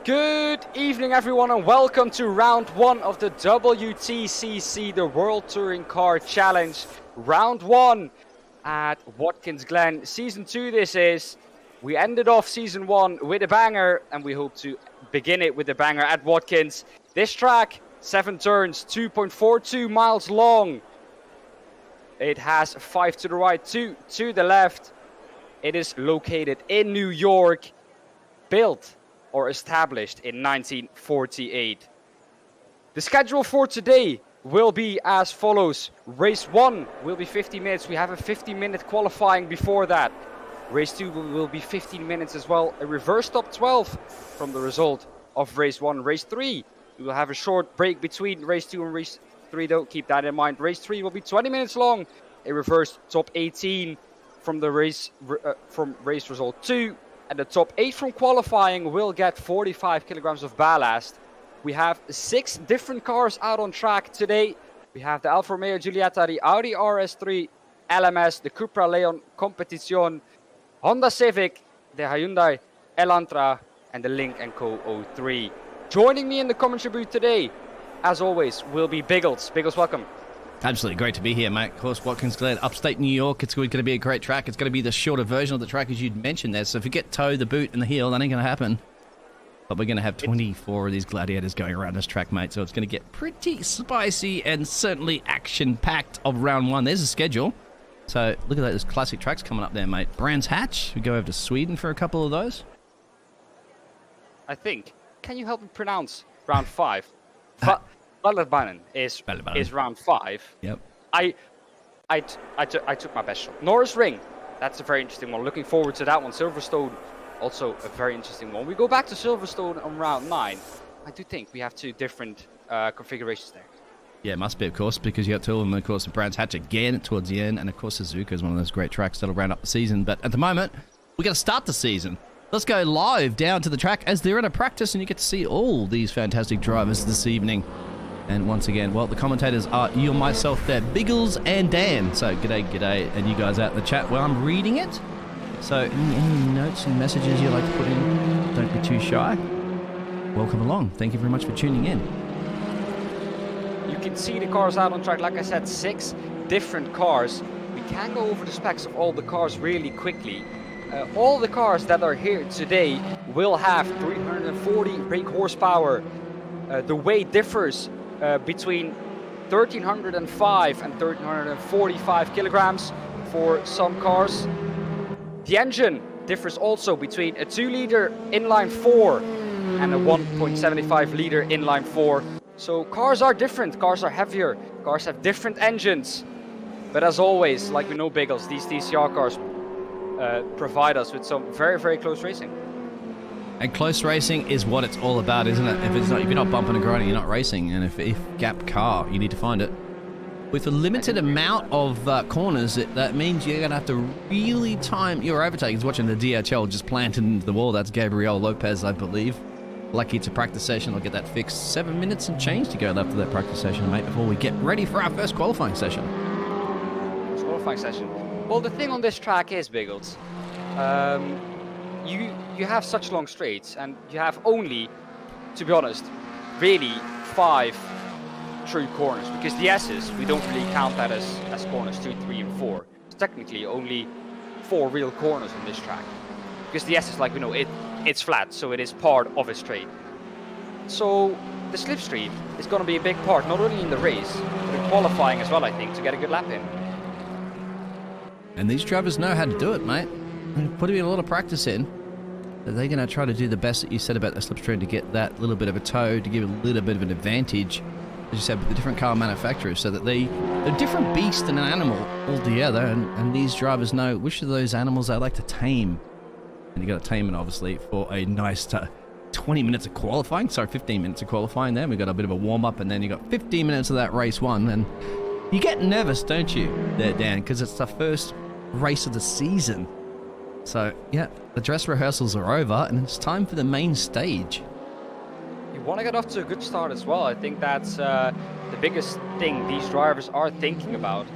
Good evening, everyone, and welcome to round one of the WTCC, the World Touring Car Challenge. Round one at Watkins Glen. Season 2 this is. We ended off season 1 with a banger, and we hope to begin it with a banger at Watkins. This track, 7 turns, 2.42 miles long. It has 5 to the right, 2 to the left. It is located in New York, built or established in 1948. The schedule for today will be as follows. Race 1 will be 50 minutes. We have a 50-minute qualifying before that. Race 2 will be 15 minutes as well. A reverse top 12 from the result of race 1. Race 3, we will have a short break between race 2 and race 3 though. Keep that in mind. Race 3 will be 20 minutes long. A reverse top 18 from the race result 2. And the top 8 from qualifying will get 45 kilograms of ballast. We have 6 different cars out on track today. We have the Alfa Romeo Giulietta, the Audi RS3 LMS, the Cupra Leon Competition, Honda Civic, the Hyundai Elantra, and the Lynk & Co 03. Joining me in the commentary booth today, as always, will be Biggles. Biggles, welcome. Absolutely great to be here, mate. Of course, Watkins Glen, upstate New York. It's going to be a great track. It's going to be the shorter version of the track, as you'd mentioned there. So if you get toe, the boot, and the heel, that ain't going to happen. But we're going to have 24 of these gladiators going around this track, mate. So it's going to get pretty spicy and certainly action-packed of round one. There's a schedule. So look at that. There's classic tracks coming up there, mate. Brands Hatch. We go over to Sweden for a couple of those. I think. Can you help me pronounce round 5? Ballerbanen is round 5. Yep. I took my best shot. Norris Ring, that's a very interesting one. Looking forward to that one. Silverstone, also a very interesting one. We go back to Silverstone on round 9. I do think we have 2 different configurations there. Yeah, it must be, of course, because you got 2 of them, of course, the Brands Hatch again towards the end, and of course Suzuka is one of those great tracks that'll round up the season. But at the moment, we got to start the season. Let's go live down to the track as they're in a practice, and you get to see all these fantastic drivers this evening. And once again, well, the commentators are you and myself there, Biggles and Dan. So g'day, and you guys out in the chat while I'm reading it. So any notes and messages you'd like to put in, don't be too shy. Welcome along. Thank you very much for tuning in. You can see the cars out on track. Like I said, 6 different cars. We can go over the specs of all the cars really quickly. All the cars that are here today will have 340 brake horsepower. The weight differs between 1,305 and 1,345 kilograms for some cars. The engine differs also between a 2-liter inline 4 and a 1.75-liter inline 4. So cars are different, cars are heavier, cars have different engines. But as always, like we know Biggles, these TCR cars provide us with some very, very close racing. And close racing is what it's all about, isn't it? If you're not bumping and grinding, you're not racing. And if gap car, you need to find it. With a limited amount of corners, that means you're going to have to really time your overtakings. Watching the DHL just planted into the wall. That's Gabriel Lopez, I believe. Lucky it's a practice session. I'll get that fixed. 7 minutes and change to go left of that practice session, mate, before we get ready for our first qualifying session. First qualifying session. Well, the thing on this track is, Biggles, you have such long straights, and you have only, to be honest, really 5 true corners, because the S's, we don't really count that as corners 2, 3, and 4. It's technically only 4 real corners on this track, because the S is, like we know, it's flat, so it is part of a straight. So the slipstream is going to be a big part, not only in the race, but in qualifying as well, I think, to get a good lap in. And these drivers know how to do it, mate. Putting a lot of practice in. They're going to try to do the best that you said about the slipstream to get that little bit of a toe, to give a little bit of an advantage, as you said, with the different car manufacturers, so that they're a different beast and an animal altogether, and these drivers know which of those animals they like to tame. And you got to tame it, obviously, for a nice 20 minutes of qualifying. Sorry, 15 minutes of qualifying there. We got a bit of a warm-up, and then you got 15 minutes of that race 1, and you get nervous, don't you, there, Dan, because it's the first race of the season. So, yeah, the dress rehearsals are over, and it's time for the main stage. You want to get off to a good start as well. I think that's the biggest thing these drivers are thinking about.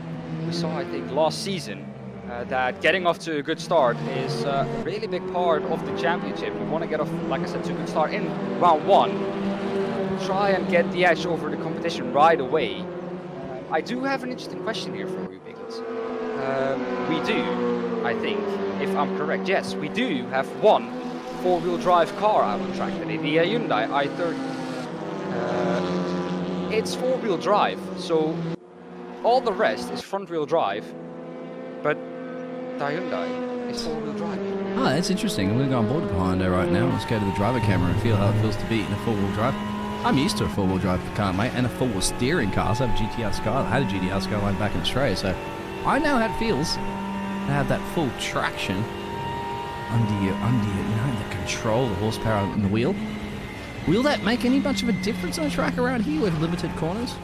We saw, I think, last season, that getting off to a good start is a really big part of the championship. We want to get off, like I said, to a good start in round 1. Try and get the edge over the competition right away. I do have an interesting question here for you, Biggles. We do, I think, if I'm correct, yes, we do have one 4-wheel drive car out on track today, the Hyundai i30. It's 4-wheel drive, so all the rest is front-wheel drive, but the Hyundai is 4-wheel drive. Oh, that's interesting. I'm going to go on board with Hyundai right now. Let's go to the driver camera and feel how it feels to be in a 4-wheel drive. I'm used to a 4-wheel drive car, mate, and a 4-wheel steering car. So I have a GTR Skyline. I had a GTR Skyline back in Australia, so I know how it feels to have that full traction under you know, the control, the horsepower in the wheel. Will that make any much of a difference on a track around here with limited corners?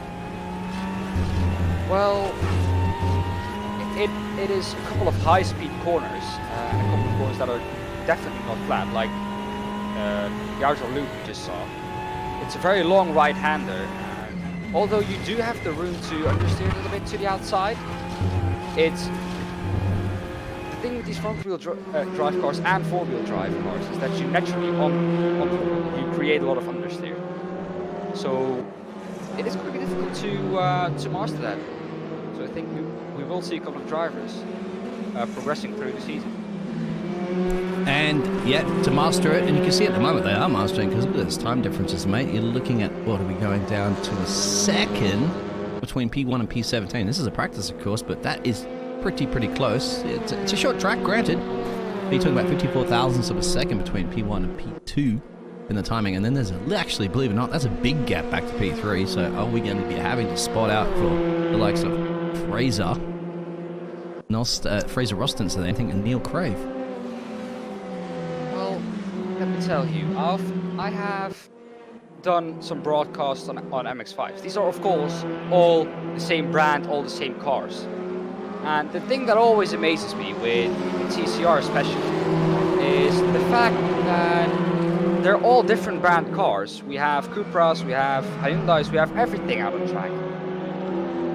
Well, it is a couple of high-speed corners, and a couple of corners that are definitely not flat, like the outer loop we just saw. It's a very long right-hander, and although you do have the room to understeer a little bit to the outside, it's the thing with these front-wheel drive cars and 4-wheel drive cars is that you naturally you create a lot of understeer. So it is going to be difficult to master that. So I think we will see a couple of drivers progressing through the season. And yet to master it, and you can see at the moment they are mastering, because look at those time differences, mate. You're looking at, what are we going down to a second between P1 and P17. This is a practice, of course, but that is pretty close. It's a short track, granted. You're talking about 54 thousandths of a second between P1 and P2 in the timing, and then there's actually, believe it or not, that's a big gap back to P3. So are we going to be having to spot out for the likes of Fraser Roston, so I think, and Neil Krave? Let me tell you, I have done some broadcasts on MX-5s. These are, of course, all the same brand, all the same cars. And the thing that always amazes me with TCR especially is the fact that they're all different brand cars. We have Cupras, we have Hyundais, we have everything out on track.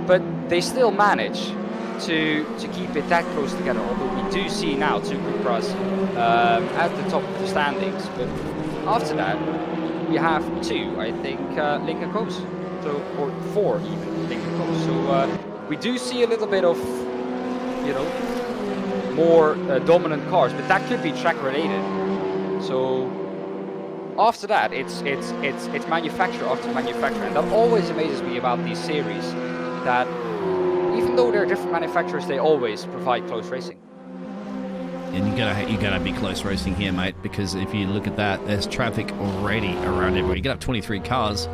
But they still manage to keep it that close together, although we do see now 2 Cupras at the top of the standings. But after that, we have 2, I think, Lincoln Co's, or 4 even Lincoln Co's. So we do see a little bit of, you know, more dominant cars, but that could be track related. So after that, it's manufacturer after manufacturer, and that always amazes me about these series, that even though they're different manufacturers, they always provide close racing. And you gotta be close racing here, mate, because if you look at that, there's traffic already around everywhere. You get up 23 cars,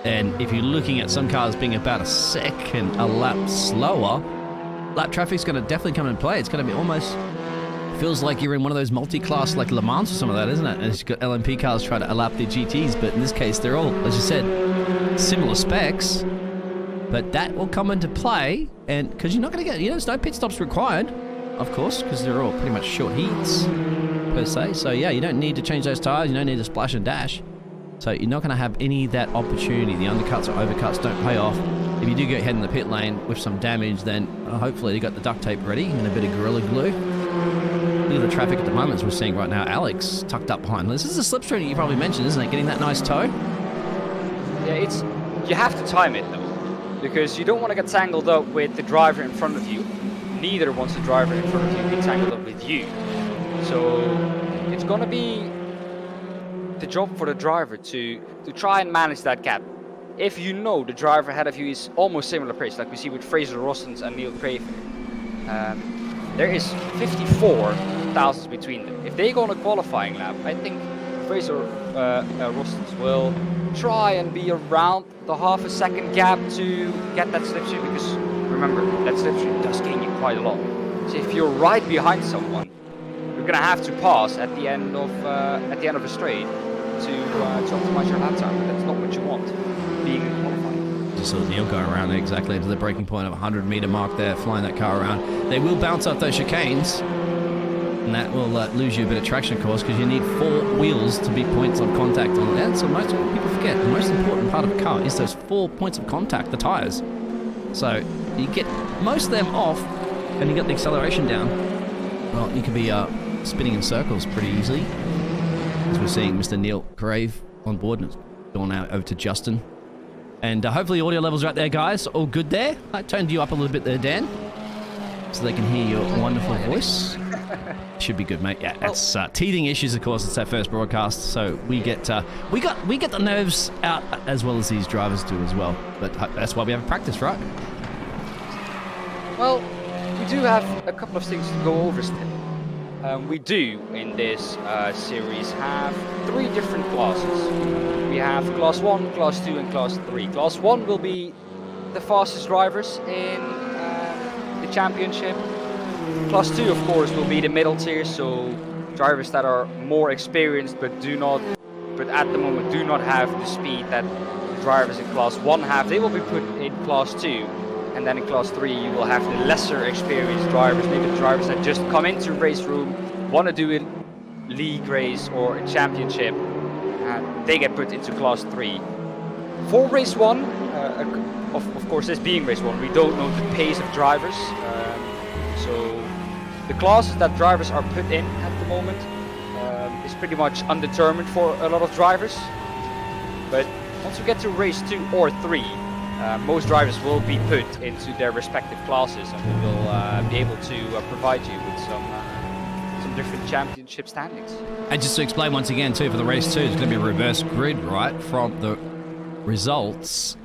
and if you're looking at some cars being about a second a lap slower, lap traffic's gonna definitely come into play. It's gonna be almost, feels like you're in one of those multi-class like Le Mans or some of that, isn't it? And you've got LMP cars trying to lap their GTs, but in this case, they're all, as you said, similar specs. But that will come into play, and because you're not going to get, there's no pit stops required, of course, because they're all pretty much short heats, per se. So yeah, you don't need to change those tires, you don't need to splash and dash. So you're not going to have any of that opportunity. The undercuts or overcuts don't pay off. If you do get ahead in the pit lane with some damage, then hopefully you got the duct tape ready and a bit of Gorilla Glue. Look at the traffic at the moment, as we're seeing right now. Alex tucked up behind. This is a slipstream that you probably mentioned, isn't it? Getting that nice toe. Yeah, you have to time it though, because you don't want to get tangled up with the driver in front of you. Neither wants the driver in front of you to be tangled up with you. So it's going to be the job for the driver to try and manage that gap. If you know the driver ahead of you is almost similar pace, like we see with Fraser Rostons and Neil Krave, there is 54 thousandths between them. If they go on a qualifying lap, I think Fraser Rostons will try and be around the half a second gap to get that slipstream, because remember, that slipstream does gain you quite a lot. So if you're right behind someone, you're gonna have to pass at the end of a straight to optimize your lap time. That's not what you want, being in qualifying. Just saw Neil go around exactly into the breaking point of 100-meter mark there, flying that car around. They will bounce up those chicanes, and that will lose you a bit of traction, of course, because you need 4 wheels to be points of contact on that. So most people forget the most important part of a car is those 4 points of contact, the tires. So you get most of them off and you got the acceleration down, well, you can be spinning in circles pretty easily. As we're seeing Mr. Neil Krave on board, and it's gone out over to Justin. And hopefully audio levels are out there, guys. All good there. I turned you up a little bit there, Dan, so they can hear your wonderful voice. Should be good, mate. Yeah, that's teething issues, of course. It's our first broadcast, so we get the nerves out as well as these drivers do as well. But that's why we have practice, right? Well, we do have a couple of things to go over still. We do, in this series, have 3 different classes. We have Class 1, Class 2, and Class 3. Class 1 will be the fastest drivers in the championship. Class 2, of course, will be the middle tier, so drivers that are more experienced but at the moment do not have the speed that the drivers in Class 1 have. They will be put in Class 2. And then in Class 3 you will have the lesser experienced drivers, maybe the drivers that just come into race room, want to do a league race or a championship, and they get put into Class 3. For race 1, of course this being race 1, we don't know the pace of drivers, so the classes that drivers are put in at the moment is pretty much undetermined for a lot of drivers. But once we get to race 2 or 3, most drivers will be put into their respective classes, and we will be able to provide you with some different championship standings. And just to explain once again too, for the race 2, it's going to be a reverse grid, right, from the results.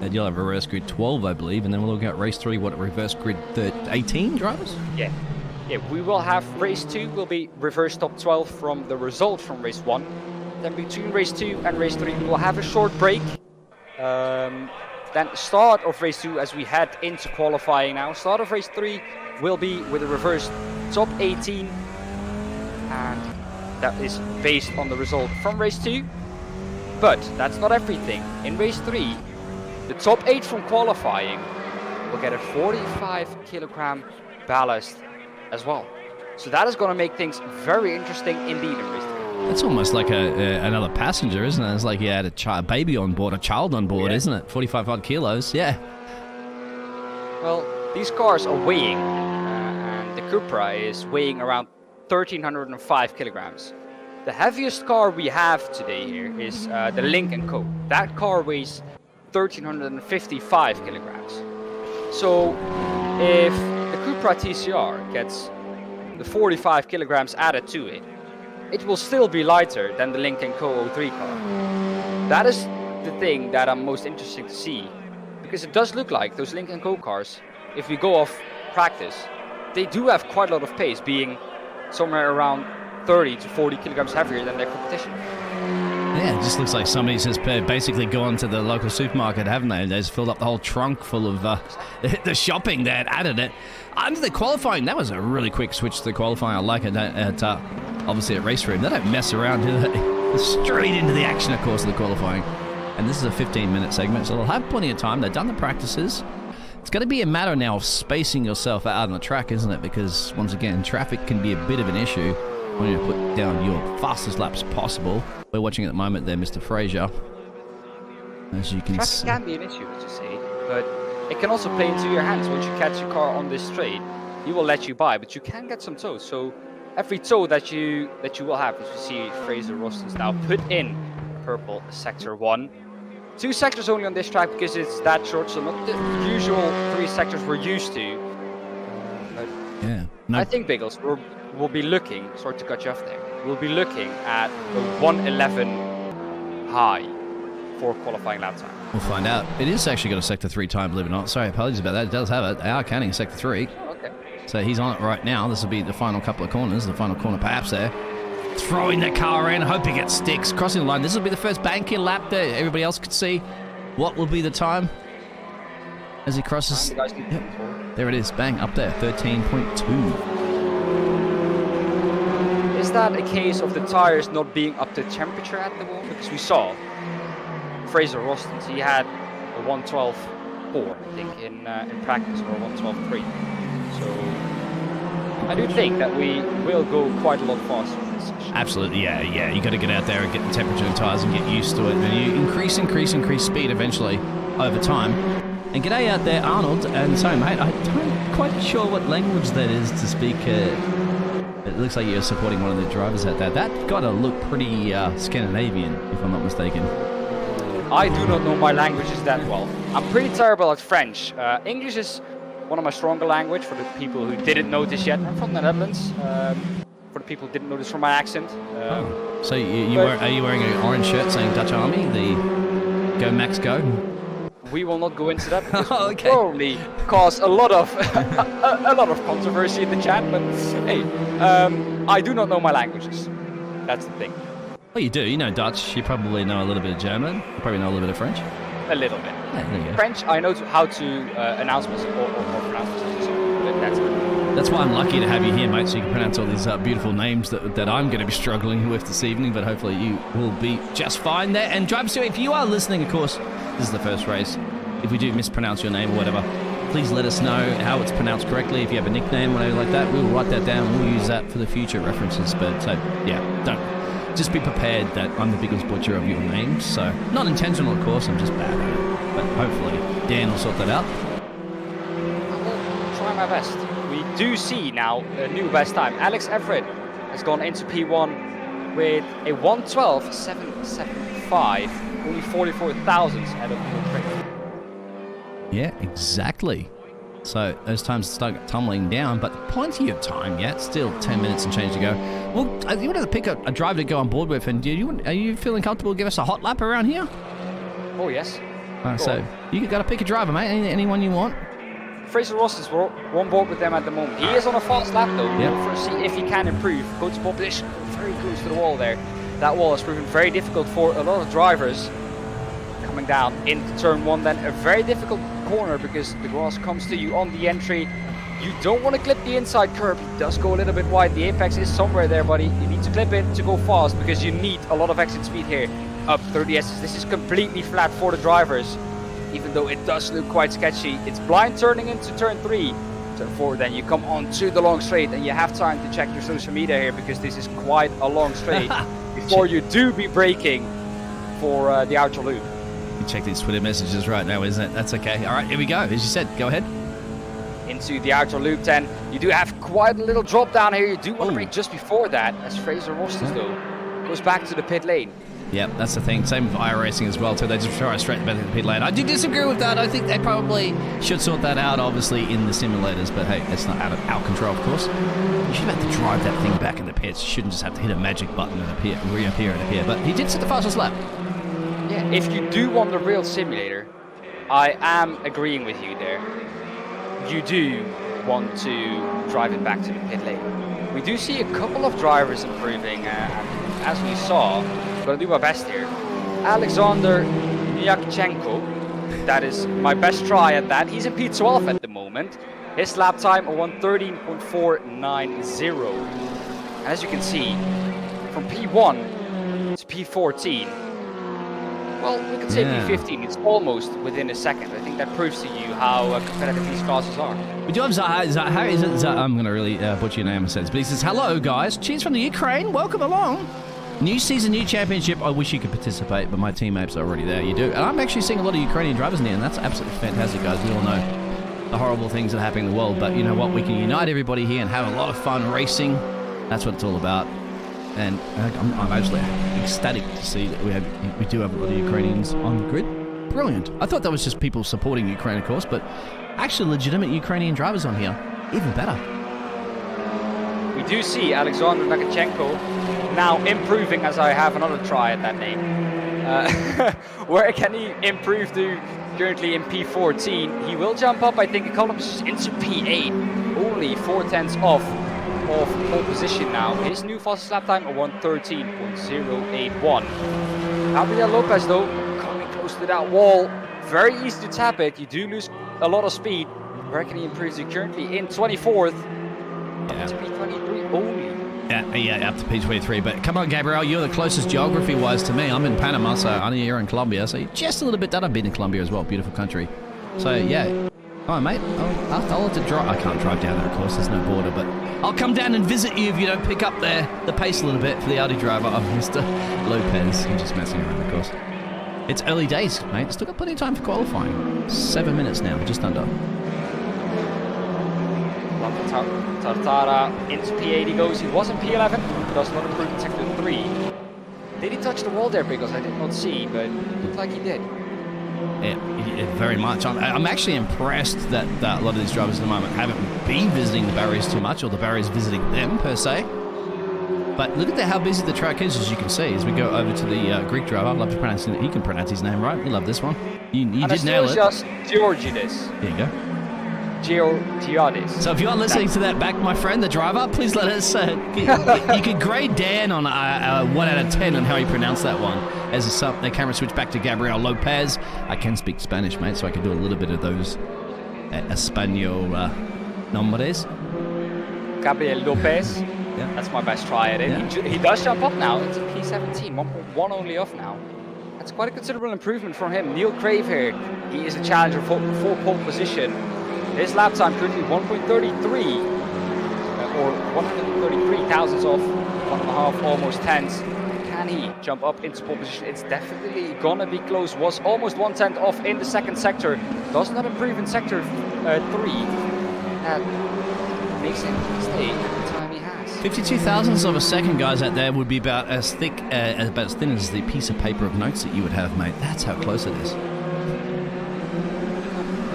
And you'll have a reverse grid 12, I believe, and then we're looking at race 3, what, a reverse grid 18 drivers? Yeah, we will have race 2 will be reverse top 12 from the result from race 1. Then between race 2 and race 3 we will have a short break. Then start of race 2 as we head into qualifying now. Start of race 3 will be with a reverse top 18. And that is based on the result from race 2. But that's not everything. In race 3, the top 8 from qualifying will get a 45 kilogram ballast as well. So that is going to make things very interesting indeed in race 3. It's almost like another passenger, isn't it? It's like you had a baby on board, a child on board, isn't it? 45 odd kilos, yeah. Well, these cars are weighing, and the Cupra is weighing around 1,305 kilograms. The heaviest car we have today here is the Lynk & Co. That car weighs 1,355 kilograms. So if the Cupra TCR gets the 45 kilograms added to it, it will still be lighter than the Lynk & Co. 03 car. That is the thing that I'm most interested to see, because it does look like those Lynk & Co. cars, if we go off practice, they do have quite a lot of pace, being somewhere around 30 to 40 kilograms heavier than their competition. Yeah, it just looks like somebody's just basically gone to the local supermarket, haven't they? They just filled up the whole trunk full of the shopping there and added it. Under the qualifying, that was a really quick switch to the qualifying. I like it. Obviously at race room, they don't mess around, do they? Straight into the action, of course, of the qualifying. And this is a 15-minute segment, so they'll have plenty of time. They've done the practices. It's going to be a matter now of spacing yourself out on the track, isn't it? Because, once again, traffic can be a bit of an issue when you put down your fastest laps possible. We're watching at the moment there, Mr. Fraser. As you can see. Traffic can be an issue, as you say, but it can also play into your hands. Once you catch your car on this straight, he will let you by, but you can get some tows. So every tow that you will have, as you see Fraser Roston's now put in purple sector 1. 2 sectors only on this track because it's that short, so not the usual 3 sectors we're used to. But yeah, no. I think, Biggles, we'll be looking, sorry to cut you off there, we'll be looking at the 111 high for qualifying lap time. We'll find out. It is actually got a sector 3 time, believe it or not. Sorry, apologies about that. It does have it. They are counting sector 3. Okay. So he's on it right now. This will be the final couple of corners, the final corner perhaps there. Throwing the car in, hoping it sticks. Crossing the line. This will be the first banking lap there. Everybody else could see what will be the time as he crosses. Yep. There it is. Bang, up there. 13.2. Is that a case of the tires not being up to temperature at the moment? Because we saw Fraser Roston, he had a 112.4, I think, in practice, or a 112.3. So I do think that we will go quite a lot faster in this session. Absolutely, yeah. You got to get out there and get the temperature in tires and get used to it. And you increase speed eventually over time. And g'day out there, Arnold. And so, mate, I don't quite sure what language that is to speak. It looks like you're supporting one of the drivers at that. That got to look pretty Scandinavian, if I'm not mistaken. I do not know my languages that well. I'm pretty terrible at French. English is one of my stronger language for the people who didn't notice yet. I'm from the Netherlands. For the people who didn't notice from my accent. So are you wearing an orange shirt saying Dutch Army? The Go Max Go? We will not go into that because okay. it will probably cause a lot of a lot of controversy in the chat. But hey, I do not know my languages. That's the thing. Well, you do. You know Dutch. You probably know a little bit of German. You probably know a little bit of French. A little bit. Yeah, there you go. French, I know how to announce myself or pronounce myself. So that's it. That's why I'm lucky to have you here, mate, so you can pronounce all these beautiful names that I'm going to be struggling with this evening, but hopefully you will be just fine there. And drivers, if you are listening, of course, this is the first race. If we do mispronounce your name or whatever, please let us know how it's pronounced correctly. If you have a nickname, whatever like that, we'll write that down. We'll use that for the future references. But so, yeah, don't. Just be prepared that I'm the biggest butcher of your names. So, not intentional, of course, I'm just bad at it. But hopefully, Dan will sort that out. I will try my best. We do see now a new best time. Alex Everitt has gone into P1 with a 1:12.775, only 44 thousandths out of Krave. Yeah, exactly. So those times start tumbling down, but plenty of time yet. Still 10 minutes and change to go. Well, you wanted to pick a driver to go on board with, and are you feeling comfortable to give us a hot lap around here? Oh, yes. So you got to pick a driver, mate. Anyone you want. Fraser Ross is on board with them at the moment. He is on a fast lap though. Yep. We'll first see if he can improve. Go to pole position. Very close to the wall there. That wall has proven very difficult for a lot of drivers. Coming down into turn 1 then. A very difficult corner because the grass comes to you on the entry. You don't want to clip the inside curb. It does go a little bit wide. The apex is somewhere there, buddy. You need to clip it to go fast because you need a lot of exit speed here. Up 30 S's. This is completely flat for the drivers. Even though it does look quite sketchy. It's blind turning into turn 3. Turn 4 then you come on to the long straight and you have time to check your social media here because this is quite a long straight before you do be braking for the outer loop. You check these Twitter messages right now, isn't it? That's okay. All right, here we go. As you said, go ahead. Into the outer loop 10. You do have quite a little drop down here. You do want to brake just before that as Fraser Ross though goes back to the pit lane. Yeah, that's the thing. Same with iRacing as well, too. They just try straight back to the pit lane. I do disagree with that. I think they probably should sort that out, obviously, in the simulators. But hey, that's not out of our control, of course. You should have to drive that thing back in the pits. You shouldn't just have to hit a magic button and reappear and appear. But he did set the fastest lap. Yeah, if you do want the real simulator, I am agreeing with you there. You do want to drive it back to the pit lane. We do see a couple of drivers improving, as we saw. I'm going to do my best here. Alexander Nyakchenko, that is my best try at that. He's in P12 at the moment. His lap time a 1:13.490. As you can see, from P1 to P14, well, we could say P15. It's almost within a second. I think that proves to you how competitive these classes are. We do have Zaha. I'm going to really butcher your name in a sense, but he says, "Hello, guys. Cheers from the Ukraine. Welcome along. New season, new championship. I wish you could participate, but my teammates are already there. You do. And I'm actually seeing a lot of Ukrainian drivers in here, and that's absolutely fantastic, guys. We all know the horrible things that are happening in the world, but you know what? We can unite everybody here and have a lot of fun racing. That's what it's all about. And I'm absolutely ecstatic to see that we do have a lot of Ukrainians on the grid. Brilliant. I thought that was just people supporting Ukraine, of course, but actually legitimate Ukrainian drivers on here. Even better. We do see Alexander Nakachenko now improving as I have another try at that name. Where can he improve to? Currently in P14. He will jump up, I think, a couple of positions into P8. Only 4/10 off of pole position now. His new fastest lap time a 1:13.081. Gabriel Lopez though, coming close to that wall. Very easy to tap it. You do lose a lot of speed. Where can he improve to? Currently in 24th. Up to P23 only. Yeah, up to P23. But come on, Gabriel, you're the closest geography-wise to me. I'm in Panama, so I know you're in Colombia. So just a little bit that I've been in Colombia as well. Beautiful country. So yeah. All right, mate. I'll have to drive. I can't drive down there, of course. There's no border, but I'll come down and visit you if you don't pick up the pace a little bit for the Audi driver of Mr. Lopez. I'm just messing around, of course. It's early days, mate. Still got plenty of time for qualifying. 7 minutes now, just under. Tartara into P8 he goes. He was in P11, does not improve in sector 3. Did he touch the wall there, Biggles? I did not see, but it looked like he did. Yeah, very much. I'm actually impressed that a lot of these drivers at the moment haven't been visiting the barriers too much, or the barriers visiting them per se. But look at how busy the track is, as you can see. As we go over to the Greek driver, I'd love to pronounce it. He can pronounce his name right. We love this one. You did nail it. Just Georgides. There you go. Georgiades. So if you are listening to that back, my friend, the driver, please let us. You could grade Dan on a 1 out of 10 on how he pronounced that one. As the camera switched back to Gabriel Lopez. I can speak Spanish, mate, so I can do a little bit of those Espanol nombres. Gabriel Lopez. Yeah. That's my best try at it. Yeah. He does jump up now. It's a P17, 1.1 only off now. That's quite a considerable improvement from him. Neil Krave here. He is a challenger for pole position. His lap time currently 1.33, or 133 thousandths off, 1.5, almost tenths. Can he jump up into pole position? It's definitely gonna be close. Was almost 1/10 off in the second sector. Does not improve in sector 3. That makes him stay at the time he has. 52 thousandths of a second, guys, out there would be about as thick, about as thin as the piece of paper of notes that you would have, mate. That's how close it is.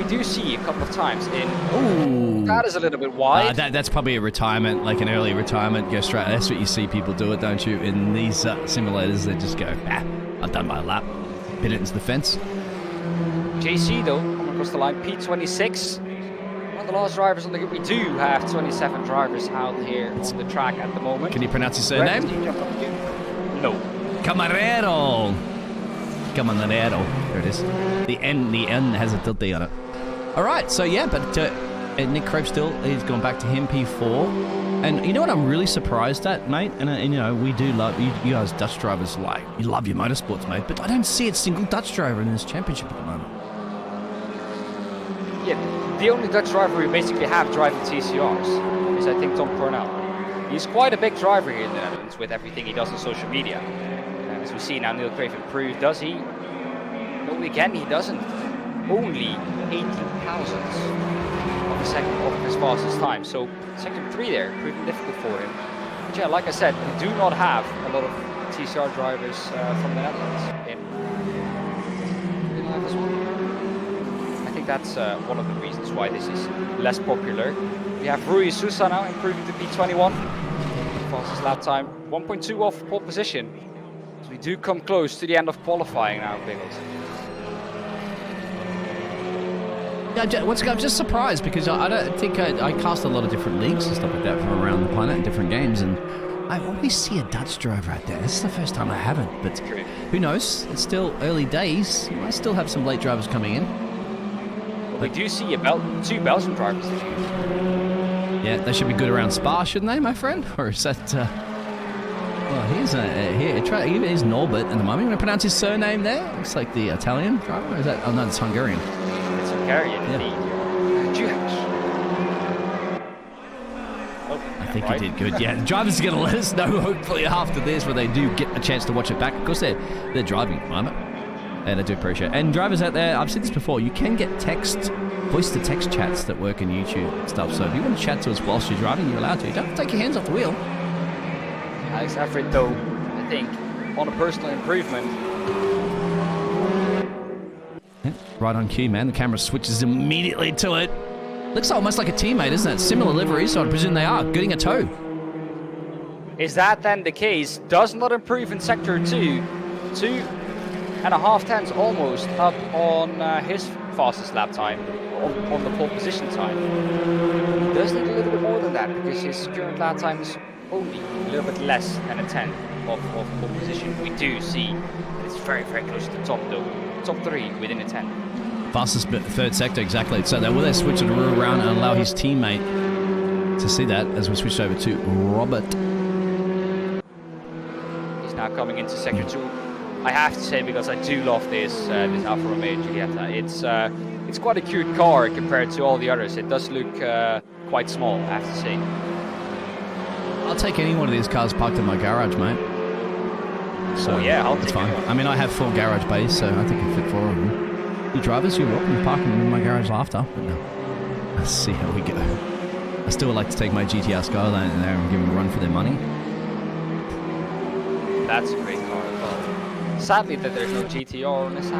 Do see a couple of times in. Ooh, that is a little bit wide. That's probably a retirement, like an early retirement. Go straight. That's what you see people do it, don't you? In these simulators, they just go, I've done my lap, pin it into the fence. JC though, coming across the line, P26. One of the last drivers on the grid. We do have 27 drivers out here on the track at the moment. Can you pronounce his surname? No. Camarero. There it is. The N has a tilde on it. All right, so yeah, but Nick Krave still is going back to him, P4. And you know what I'm really surprised at, mate? And you know, we do love, you guys Dutch drivers, like, you love your motorsports, mate, but I don't see a single Dutch driver in this championship at the moment. Yeah, the only Dutch driver we basically have driving TCRs is, I think, Tom Cornell. He's quite a big driver here in the Netherlands with everything he does on social media. As we see now, Neil Krave improved. Does he? No, again, he doesn't. Only 18 thousandths of a second off his fastest time. So, sector 3 there, proving difficult for him. But yeah, like I said, we do not have a lot of TCR drivers from the Netherlands in live as well. I think that's one of the reasons why this is less popular. We have Rui Sousa now improving to P21. Fastest lap time, 1.2 off pole position. So we do come close to the end of qualifying now, Biggles. Yeah, I'm just surprised because I don't think I cast a lot of different leagues and stuff like that from around the planet in different games, and I always see a Dutch driver out there. This is the first time I haven't, but who knows? It's still early days. I still have some late drivers coming in. Well, we do see two Belgian drivers. Yeah, they should be good around Spa, shouldn't they, my friend? Or is that... Well, here's Norbert at the moment. You want to pronounce his surname there? Looks like the Italian driver. Or is that? Oh no, it's Hungarian. It's Hungarian, indeed. I think he did good. Yeah, the drivers are going to let us know hopefully after this when they do get a chance to watch it back. Of course, they're driving at the moment, and I do appreciate it. And drivers out there, I've said this before, you can get voice-to-text chats that work in YouTube and stuff. So if you want to chat to us whilst you're driving, you're allowed to. You don't have to take your hands off the wheel. Alex Everitt, though, I think, on a personal improvement. Yeah, right on cue, man. The camera switches immediately to it. Looks almost like a teammate, isn't it? Similar livery, so I presume they are getting a tow. Is that then the case? Does not improve in sector 2. 2.5 tenths almost up on his fastest lap time, on the pole position time. He does need a little bit more than that because his current lap time is only a little bit less than a tenth of pole position. We do see it's very, very close to the top though. Top 3 within a 10. Fastest third sector, exactly. So will they switch it around and allow his teammate to see that as we switch over to Robert. He's now coming into sector 2. I have to say, because I do love this Alfa Romeo Giulietta. It's quite a cute car compared to all the others. It does look quite small, I have to say. I'll take any one of these cars parked in my garage, mate. So yeah, it's fine. I mean, I have 4 garage bays, so I think I can fit 4 of them. You drivers, you're welcome to park them in my garage after. But no. Let's see how we go. I still like to take my GTR Skyline in there and give them a run for their money. That's a great car as well. Sadly that there's no GTR on this today.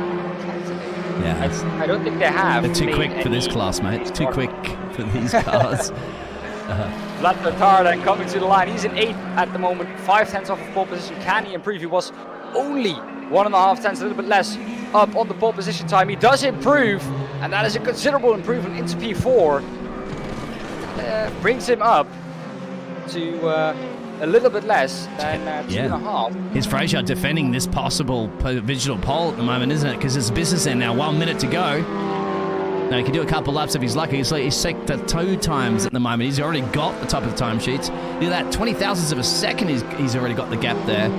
Yeah. I don't think they have. They're too quick for this class, mate. It's too quick for these cars. Vlad Tatar then coming to the line. He's in 8th at the moment, 5 tenths off of pole position. Can he improve? He was only 1.5 tenths, a little bit less up on the pole position time. He does improve, and that is a considerable improvement into P4. Brings him up to a little bit less than 2.5. Here's Fraser defending this possible provisional pole at the moment, isn't it? Because there's business there now. 1 minute to go. Now, he can do a couple laps if he's lucky. He's set the toe times at the moment. He's already got the top of the timesheets. Look at that, 20 thousandths of a second he's already got the gap there.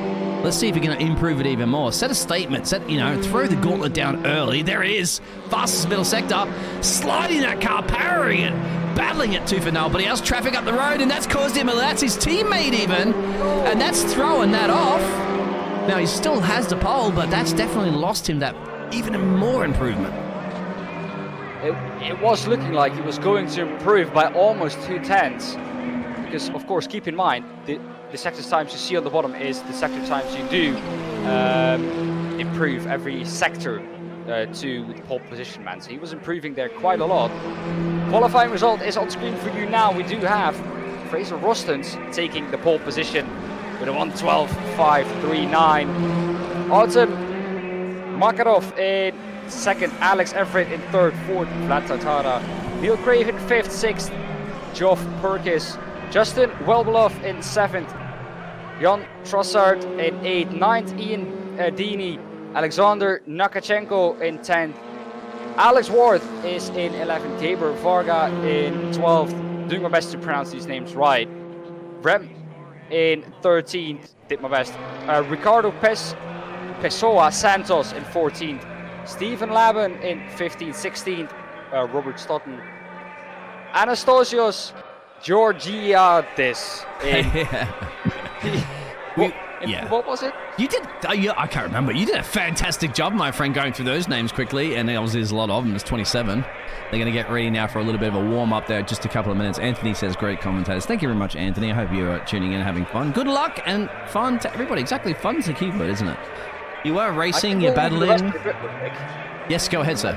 Let's see if he can improve it even more. Set a statement. Throw the gauntlet down early. There it is. Fastest middle sector. Sliding that car, powering it, battling it tooth and nail. But he has traffic up the road, and that's caused him, that's his teammate even. And that's throwing that off. Now, he still has the pole, but that's definitely lost him that even more improvement. It was looking like he was going to improve by almost 2 tenths. Because, of course, keep in mind, the sector times you see on the bottom is the sector times you do improve every sector to the pole position, man. So he was improving there quite a lot. Qualifying result is on screen for you now. We do have Fraser Rostens taking the pole position with a 1:12.539. Autumn Makarov in second, Alex Everitt in third, fourth, Vlad Tatara, Neil Krave in 5th, 6th, Geoff Purkiss, Justin Welbeloff in 7th, Jan Trossard in 8th, 9th, Ian Dini, Alexander Nakachenko in 10th, Alex Ward is in 11th, Gabriel Varga in 12th, doing my best to pronounce these names right, Rem in 13th, did my best, Ricardo Pessoa Santos in 14th, Stephen Laban in 15th, 16th, Robert Stoughton, Anastasios Georgiadis in... What was it? You did... I can't remember. You did a fantastic job, my friend, going through those names quickly, and obviously there's a lot of them. There's 27. They're going to get ready now for a little bit of a warm-up there, just a couple of minutes. Anthony says, great commentators. Thank you very much, Anthony. I hope you're tuning in and having fun. Good luck and fun to everybody. Exactly, fun's the key word, isn't it? You are racing, you're battling... Yes, go ahead, sir.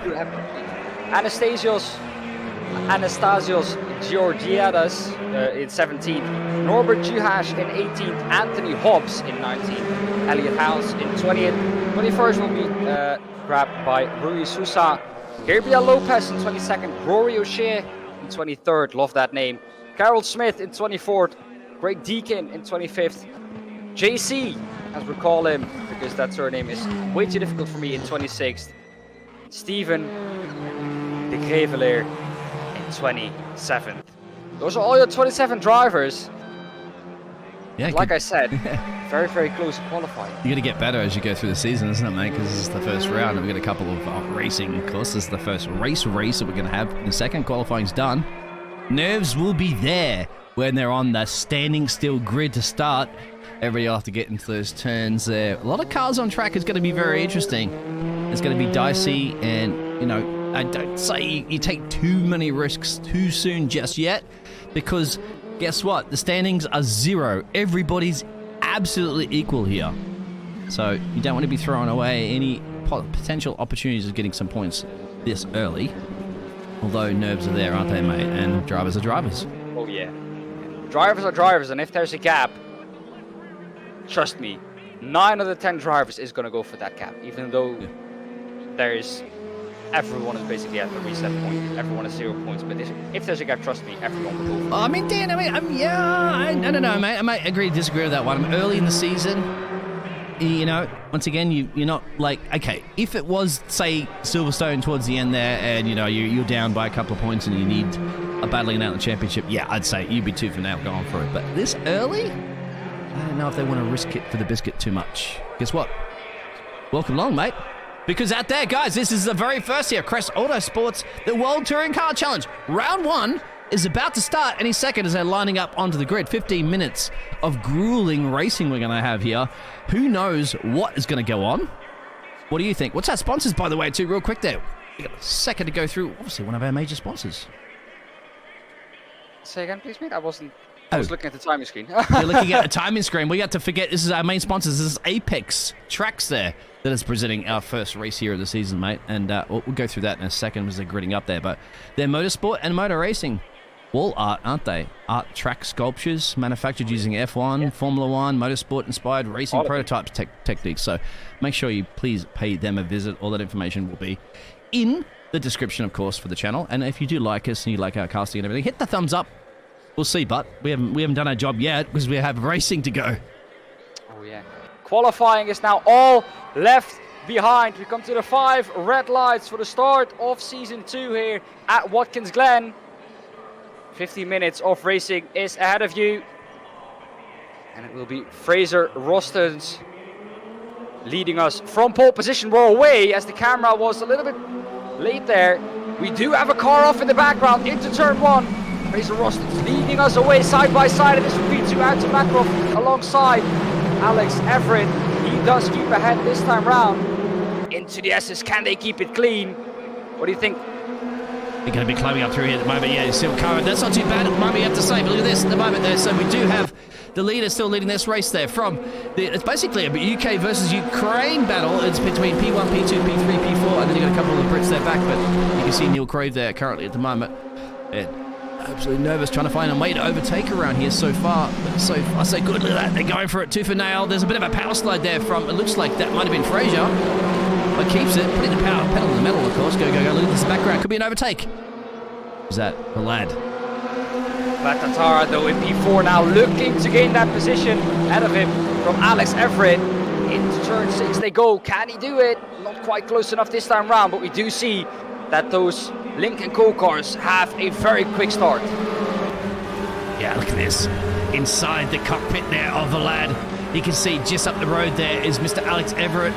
Anastasios Georgiadis in 17th, Norbert Juhasz in 18th, Anthony Hobbs in 19th, Elliot House in 20th, 21st will be grabbed by Rui Sousa, Gabriel Lopez in 22nd, Rory O'Shea in 23rd, love that name, Carol Smith in 24th, Greg Deakin in 25th, JC, as we call him, because that surname is way too difficult for me, in 26th, Steven de Grevelier in 27th. Those are all your 27 drivers. Yeah, like I said, very, very close to qualifying. You're going to get better as you go through the season, isn't it, mate? Because this is the first round, and we've got a couple of racing. Of course, this is the first race that we're going to have. The second qualifying's done. Nerves will be there when they're on the standing still grid to start. Everybody will have to get into those turns there. A lot of cars on track is going to be very interesting. It's going to be dicey, and, I don't say you take too many risks too soon just yet, because guess what? The standings are 0. Everybody's absolutely equal here. So you don't want to be throwing away any potential opportunities of getting some points this early. Although nerves are there, aren't they, mate? And drivers are drivers. Oh, yeah. Drivers are drivers, and if there's a gap, trust me, 9 of the 10 drivers is going to go for that gap, even though everyone is basically at the reset point. Everyone is 0 points, but if there's a gap, trust me, everyone will go for it. I mean, Dan, I don't know, mate. I might agree to disagree with that one. I'm early in the season. Once again, you're not like, okay, if it was, say, Silverstone towards the end there, and, you're down by a couple of points and you need a battling out in the championship, yeah, I'd say you'd be 2 for now going for it. But this early, I don't know if they want to risk it for the biscuit too much. Guess what? Welcome along, mate. Because out there, guys, this is the very first here, Crest Autosport's the World Touring Car Challenge. Round 1 is about to start any second as they're lining up onto the grid. 15 minutes of grueling racing we're going to have here. Who knows what is going to go on? What do you think? What's our sponsors, by the way, too, real quick there? We got a second to go through, obviously, one of our major sponsors. Say again, please, mate. I was Oh. looking at the timing screen. You're looking at the timing screen. We got to forget, this is our main sponsors. This is Apex Tracks there that is presenting our first race here of the season, mate. And we'll go through that in a second as they're gridding up there. But they're motorsport and motor racing. Wall art, aren't they? Art track sculptures manufactured using F1, Formula One, motorsport-inspired racing prototypes techniques. So make sure you please pay them a visit. All that information will be in the description, of course, for the channel. And if you do like us and you like our casting and everything, hit the thumbs up. We'll see, but we haven't done our job yet because we have racing to go. Oh yeah. Qualifying is now all left behind. We come to the 5 red lights for the start of Season 2 here at Watkins Glen. 50 minutes of racing is ahead of you. And it will be Fraser Rostons leading us from pole position. We're away as the camera was a little bit late there. We do have a car off in the background into turn 1. Fraser Rostons leading us away side by side, and this will be to out to Makarov alongside Alex Everitt. He does keep ahead this time round. Into the S's, can they keep it clean? What do you think? They're going to be climbing up through here at the moment. Yeah, still current. That's not too bad at the moment, you have to say. But look at this at the moment there. So we do have the leader still leading this race there from it's basically a UK versus Ukraine battle. It's between P1, P2, P3, P4, and then you've got a couple of the Brits there back. But you can see Neil Krave there currently at the moment. Absolutely nervous trying to find a way to overtake around here so far. But so far, so good. Look at that. They're going for it tooth and nail. There's a bit of a power slide there from, it looks like that might have been Fraser. But keeps it, putting the power pedal in the metal, of course. Go. Look at this background. Could be an overtake. Is that the lad? Batatara though in P4 now, looking to gain that position ahead of him from Alex Everitt. Into turn 6 they go. Can he do it? Not quite close enough this time round, but we do see that those Link & Co cars have a very quick start. Yeah, look at this. Inside the cockpit there of the lad, you can see just up the road there is Mr. Alex Everitt.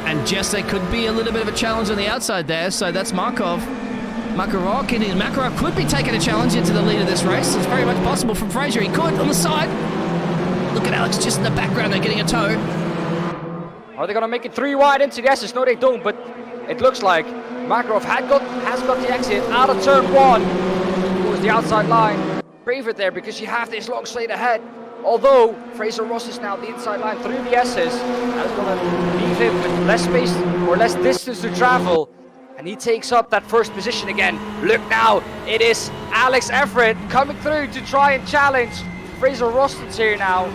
And just there could be a little bit of a challenge on the outside there, so that's Makarov could be taking a challenge into the lead of this race. It's very much possible from Fraser. He could on the side. Look at Alex just in the background. They're getting a tow. Are they going to make it 3 wide into the S's? No, they don't, but it looks like Makarov has got the exit out of turn 1 towards the outside line. Brave it there because you have this long straight ahead. Although Fraser Ross is now the inside line through the S's, that is going to leave him with less space or less distance to travel. And he takes up that first position again. Look now, it is Alex Everitt coming through to try and challenge Fraser Rostons here now.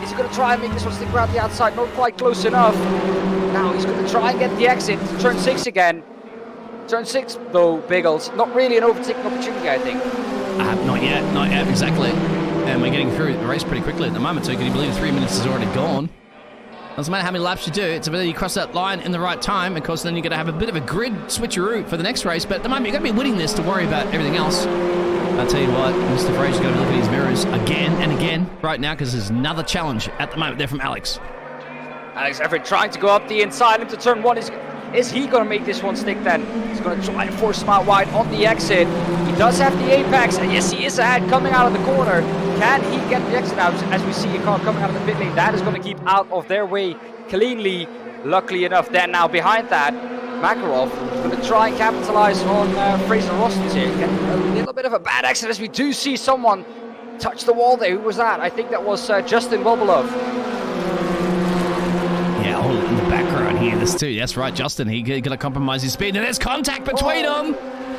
Is he going to try and make this one stick around the outside? Not quite close enough. Now he's going to try and get the exit to turn 6 again. Turn 6 though, Biggles, not really an overtaking opportunity, I think. Not yet, exactly. And we're getting through the race pretty quickly at the moment, so can you believe 3 minutes is already gone? Doesn't matter how many laps you do, it's whether you cross that line in the right time. Of course, then you're going to have a bit of a grid switcheroo for the next race, but at the moment you're going to be winning this to worry about everything else. I'll tell you what, Mr. Fraser's going to be looking at his mirrors again and again right now because there's another challenge at the moment there from Alex. Alex Everitt trying to go up the inside into turn 1. Is he going to make this one stick then? He's going to try and force him out wide on the exit. He does have the apex, and yes, he is ahead coming out of the corner. Can he get the exit out? As we see a car coming out of the pit lane, that is going to keep out of their way cleanly. Luckily enough, then now behind that, Makarov is going to try and capitalize on Fraser Rostons here. Get a little bit of a bad exit as we do see someone touch the wall there. Who was that? I think that was Justin Wobelov. Yeah, all in the background here, this too. That's right, Justin. He's going to compromise his speed, and there's contact between them.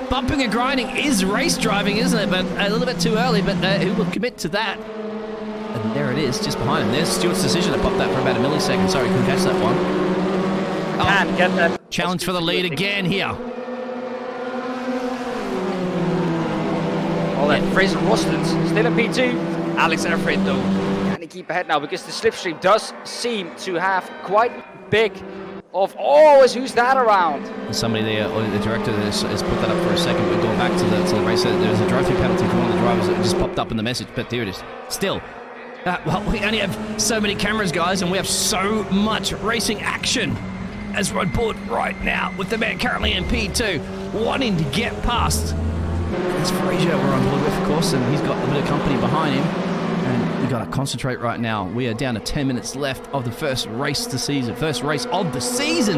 Bumping and grinding is race driving, isn't it? But a little bit too early, but who will commit to that? And there it is, just behind him. There's Stewart's decision to pop that for about a millisecond. Sorry, couldn't catch that one. Can get that. Challenge for the lead again here. Well then, Fraser Rostons still in P2. Alex Everitt though, can he keep ahead now? Because the slipstream does seem to have quite big of... Oh, who's that around? Somebody there, or the director has put that up for a second. We're going back to the race. There's a drive-through penalty for one of the drivers that just popped up in the message, but there it is. Still, well, we only have so many cameras, guys, and we have so much racing action as we're on board right now with the man currently in P2 wanting to get past. There's Fraser we're on board with, of course, and he's got a bit of company behind him. And we've got to concentrate right now. We are down to 10 minutes left of the first race of the season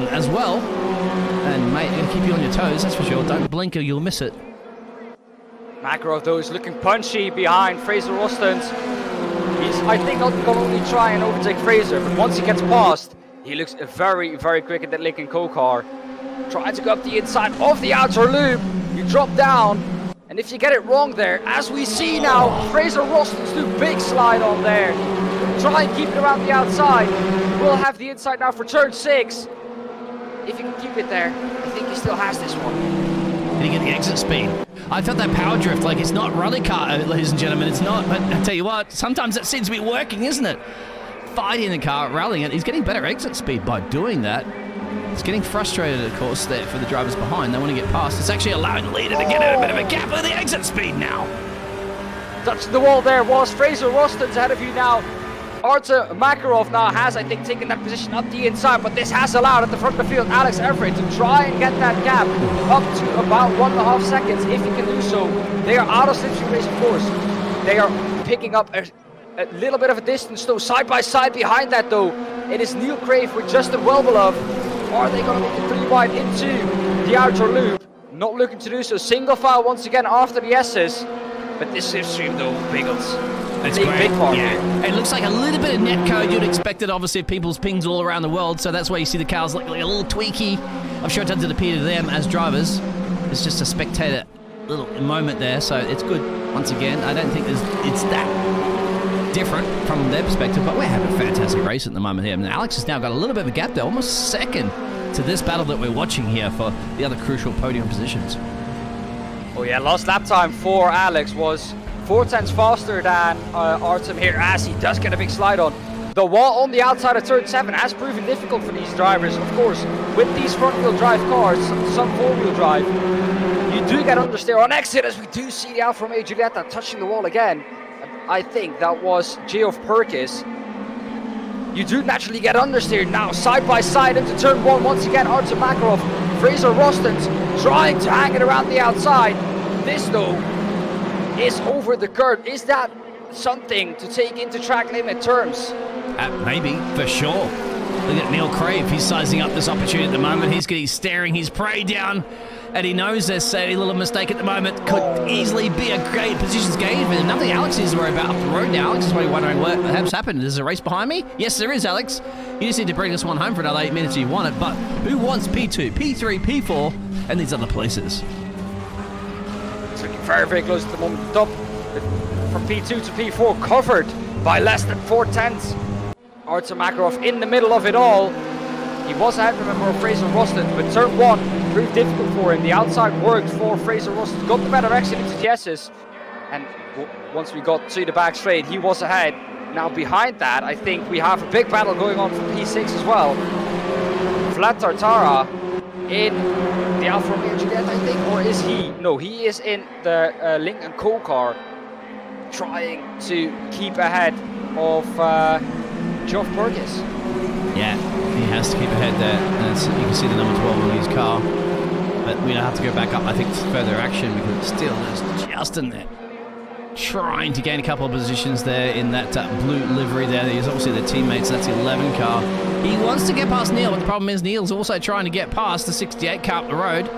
as well. And, mate, you're going to keep you on your toes, that's for sure. Don't blink or you'll miss it. Makarov, though, is looking punchy behind Fraser Roston. He's, I think, not going to only try and overtake Fraser, but once he gets past, he looks very, very quick at that Lincoln Co-Car. Trying to go up the inside of the outer loop. You drop down, and if you get it wrong there, as we see now, Fraser Roston's do big slide on there. Try and keep it around the outside. We'll have the inside now for turn 6. If he can keep it there, I think he still has this one. Did he get the exit speed? I felt that power drift, like it's not rally car, ladies and gentlemen, it's not. But I tell you what, sometimes that seems to be working, isn't it? Fighting the car, rallying it. He's getting better exit speed by doing that. It's getting frustrated, of course, there for the drivers behind. They want to get past. It's actually allowing the leader to get a bit of a gap with the exit speed now. Touching the wall there was Fraser Roston's ahead of you now. Artur Makarov now has, I think, taken that position up the inside, but this has allowed at the front of the field Alex Everitt to try and get that gap up to about 1.5 seconds if he can do so. They are out of slipstream race, of course. They are picking up a little bit of a distance, though, side by side behind that, though. It is Neil Krave with Justin Wellbeloved. Are they going to make it 3 wide into the outer loop? Not looking to do so. Single file once again after the S's. But this slipstream, though, Biggles. It's great. Big part It looks like a little bit of net code. You'd expect it, obviously, of people's pings all around the world. So that's why you see the cars like a little tweaky. I'm sure it doesn't appear to them as drivers. It's just a spectator little moment there. So it's good. Once again, I don't think it's that different from their perspective, but we're having a fantastic race at the moment here. And Alex has now got a little bit of a gap there, almost second to this battle that we're watching here for the other crucial podium positions. Oh yeah, last lap time for Alex was 4 tenths faster than Artem here, as he does get a big slide on. The wall on the outside of turn 7 has proven difficult for these drivers. Of course, with these front-wheel drive cars, some four-wheel drive, you do get understeer on exit, as we do see the Alfa Romeo Giulietta touching the wall again. I think that was Geoff Purkiss. You do naturally get understeer now, side by side into turn 1. Once again, Artur Makarov, Fraser Roston's trying to hang it around the outside. This, though, is over the curb. Is that something to take into track limit terms? Maybe, for sure. Look at Neil Krave. He's sizing up this opportunity at the moment. He's staring his prey down, and he knows there's a little mistake at the moment. Could easily be a great positions gain for him. Nothing Alex needs to worry about up the road now. Alex is probably wondering what has happened. Is there a race behind me? Yes, there is, Alex. You just need to bring this one home for another 8 minutes if you want it. But who wants P2, P3, P4, and these other places? It's looking very, very close at the moment. Top from P2 to P4 covered by less than 4 tenths. Artur Makarov in the middle of it all. He was ahead, remember, of Fraser Roston, but turn 1 proved difficult for him. The outside worked for Fraser Roston, got the better exit into the S's, and once we got to the back straight, he was ahead. Now behind that, I think we have a big battle going on for P6 as well. Vlad Tartara in the Alfa Romeo Giulietta, I think, or is he? No, he is in the Lincoln Co-Car, trying to keep ahead of Geoff Purkiss. Yeah, he has to keep ahead there. And you can see the number 12 on his car. But we have to go back up, I think, to further action, because it still is just in there. Trying to gain a couple of positions there in that blue livery there. There's obviously their teammates. That's the 11 car. He wants to get past Neil, but the problem is Neil's also trying to get past the 68 car up the road.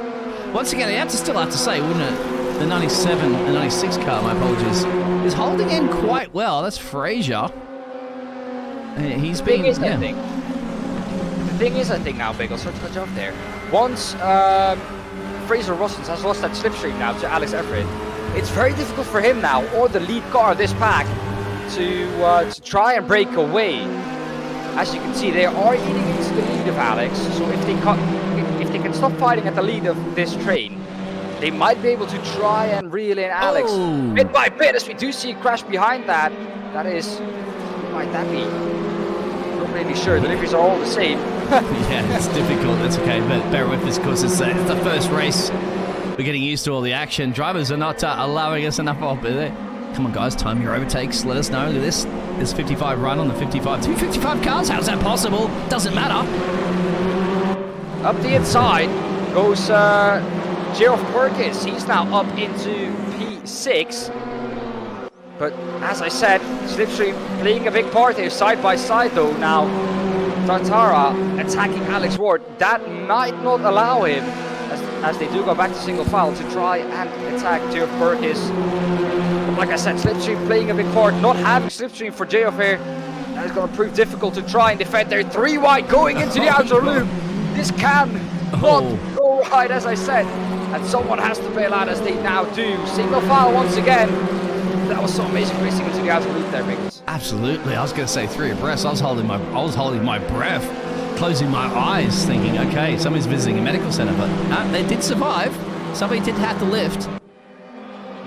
Once again, you still have to say, wouldn't it? The 97 and 96 car, my apologies, is holding in quite well. That's Fraser. He's been... The thing is, I think now, Biggles, sorry to cut you off there. Once Fraser Roston has lost that slipstream now to Alex Everitt, it's very difficult for him now, or the lead car of this pack, to try and break away. As you can see, they are eating into the lead of Alex, so if they can stop fighting at the lead of this train, they might be able to try and reel in Alex bit by bit, as we do see a crash behind that. That is, who might that be? Not really sure, the deliveries are all the same. Yeah, it's difficult, that's okay, but bear with us, of course, it's the first race. We're getting used to all the action. Drivers are not allowing us enough of it. Come on, guys, time your overtakes. Let us know. Look at this 55 run on the 55. 255 cars, how's that possible? Doesn't matter. Up the inside goes Geoff Purkiss. He's now up into P6. But as I said, slipstream playing a big part here, side by side though. Now, Tartara attacking Alex Ward. That might not allow him, as as they do go back to single file to try and attack Geoff Purkiss. Like I said, slipstream playing a big part. Not having slipstream for Geoff here, that is going to prove difficult to try and defend there. 3 wide going into the outer loop. This can not go right, as I said. And someone has to bail out, as they now do. Single file once again. That was so amazing racing into the outer loop there, Biggles. Absolutely. I was going to say 3 abreast. I was holding my breath, closing my eyes, thinking, okay, somebody's visiting a medical center, but no, they did survive. Somebody did have to lift.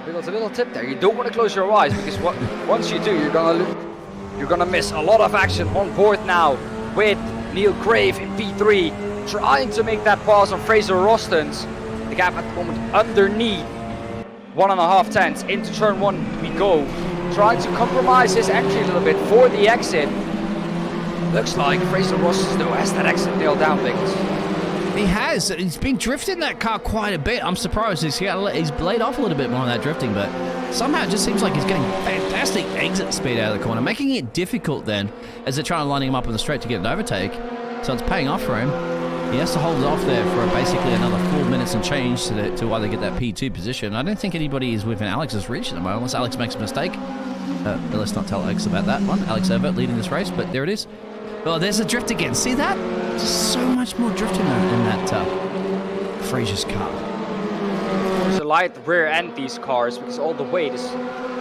Biggles, a little tip there. You don't want to close your eyes, because once you do, you're gonna miss a lot of action on board now with Neil Krave in P3, trying to make that pass on Fraser Rostons. The gap at the moment underneath 1.5 tenths. Into turn 1 we go, trying to compromise his entry a little bit for the exit. Looks like Fraser Rostons though has that exit nailed down, Biggles. He has. He's been drifting that car quite a bit. I'm surprised he's laid off a little bit more on that drifting, but somehow it just seems like he's getting fantastic exit speed out of the corner, making it difficult then as they're trying to line him up on the straight to get an overtake. So it's paying off for him. He has to hold it off there for basically another 4 minutes and change to either get that P2 position. I don't think anybody is within Alex's reach at the moment, unless Alex makes a mistake. Let's not tell Alex about that one. Alex Everitt leading this race, but there it is. Oh, there's a drift again. See that? Just so much more drifting in that Fraser's car. There's a light rear end these cars, because all the weight is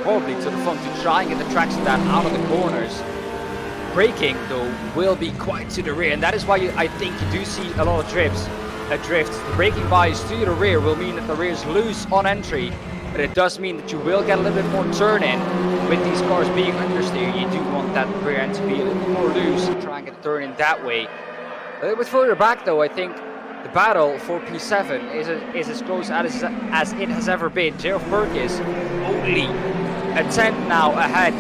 probably to the front to try and get the traction down out of the corners. Braking though will be quite to the rear, and that is why I think you do see a lot of drifts. The braking bias to the rear will mean that the rear is loose on entry, but it does mean that you will get a little bit more turn in with these cars being understeer. You do want that rear end to be a little bit more loose and try and get a turn in that way. A little bit further back though, I think the battle for P7 is as close as it has ever been. Geoff Purkiss only a tenth now ahead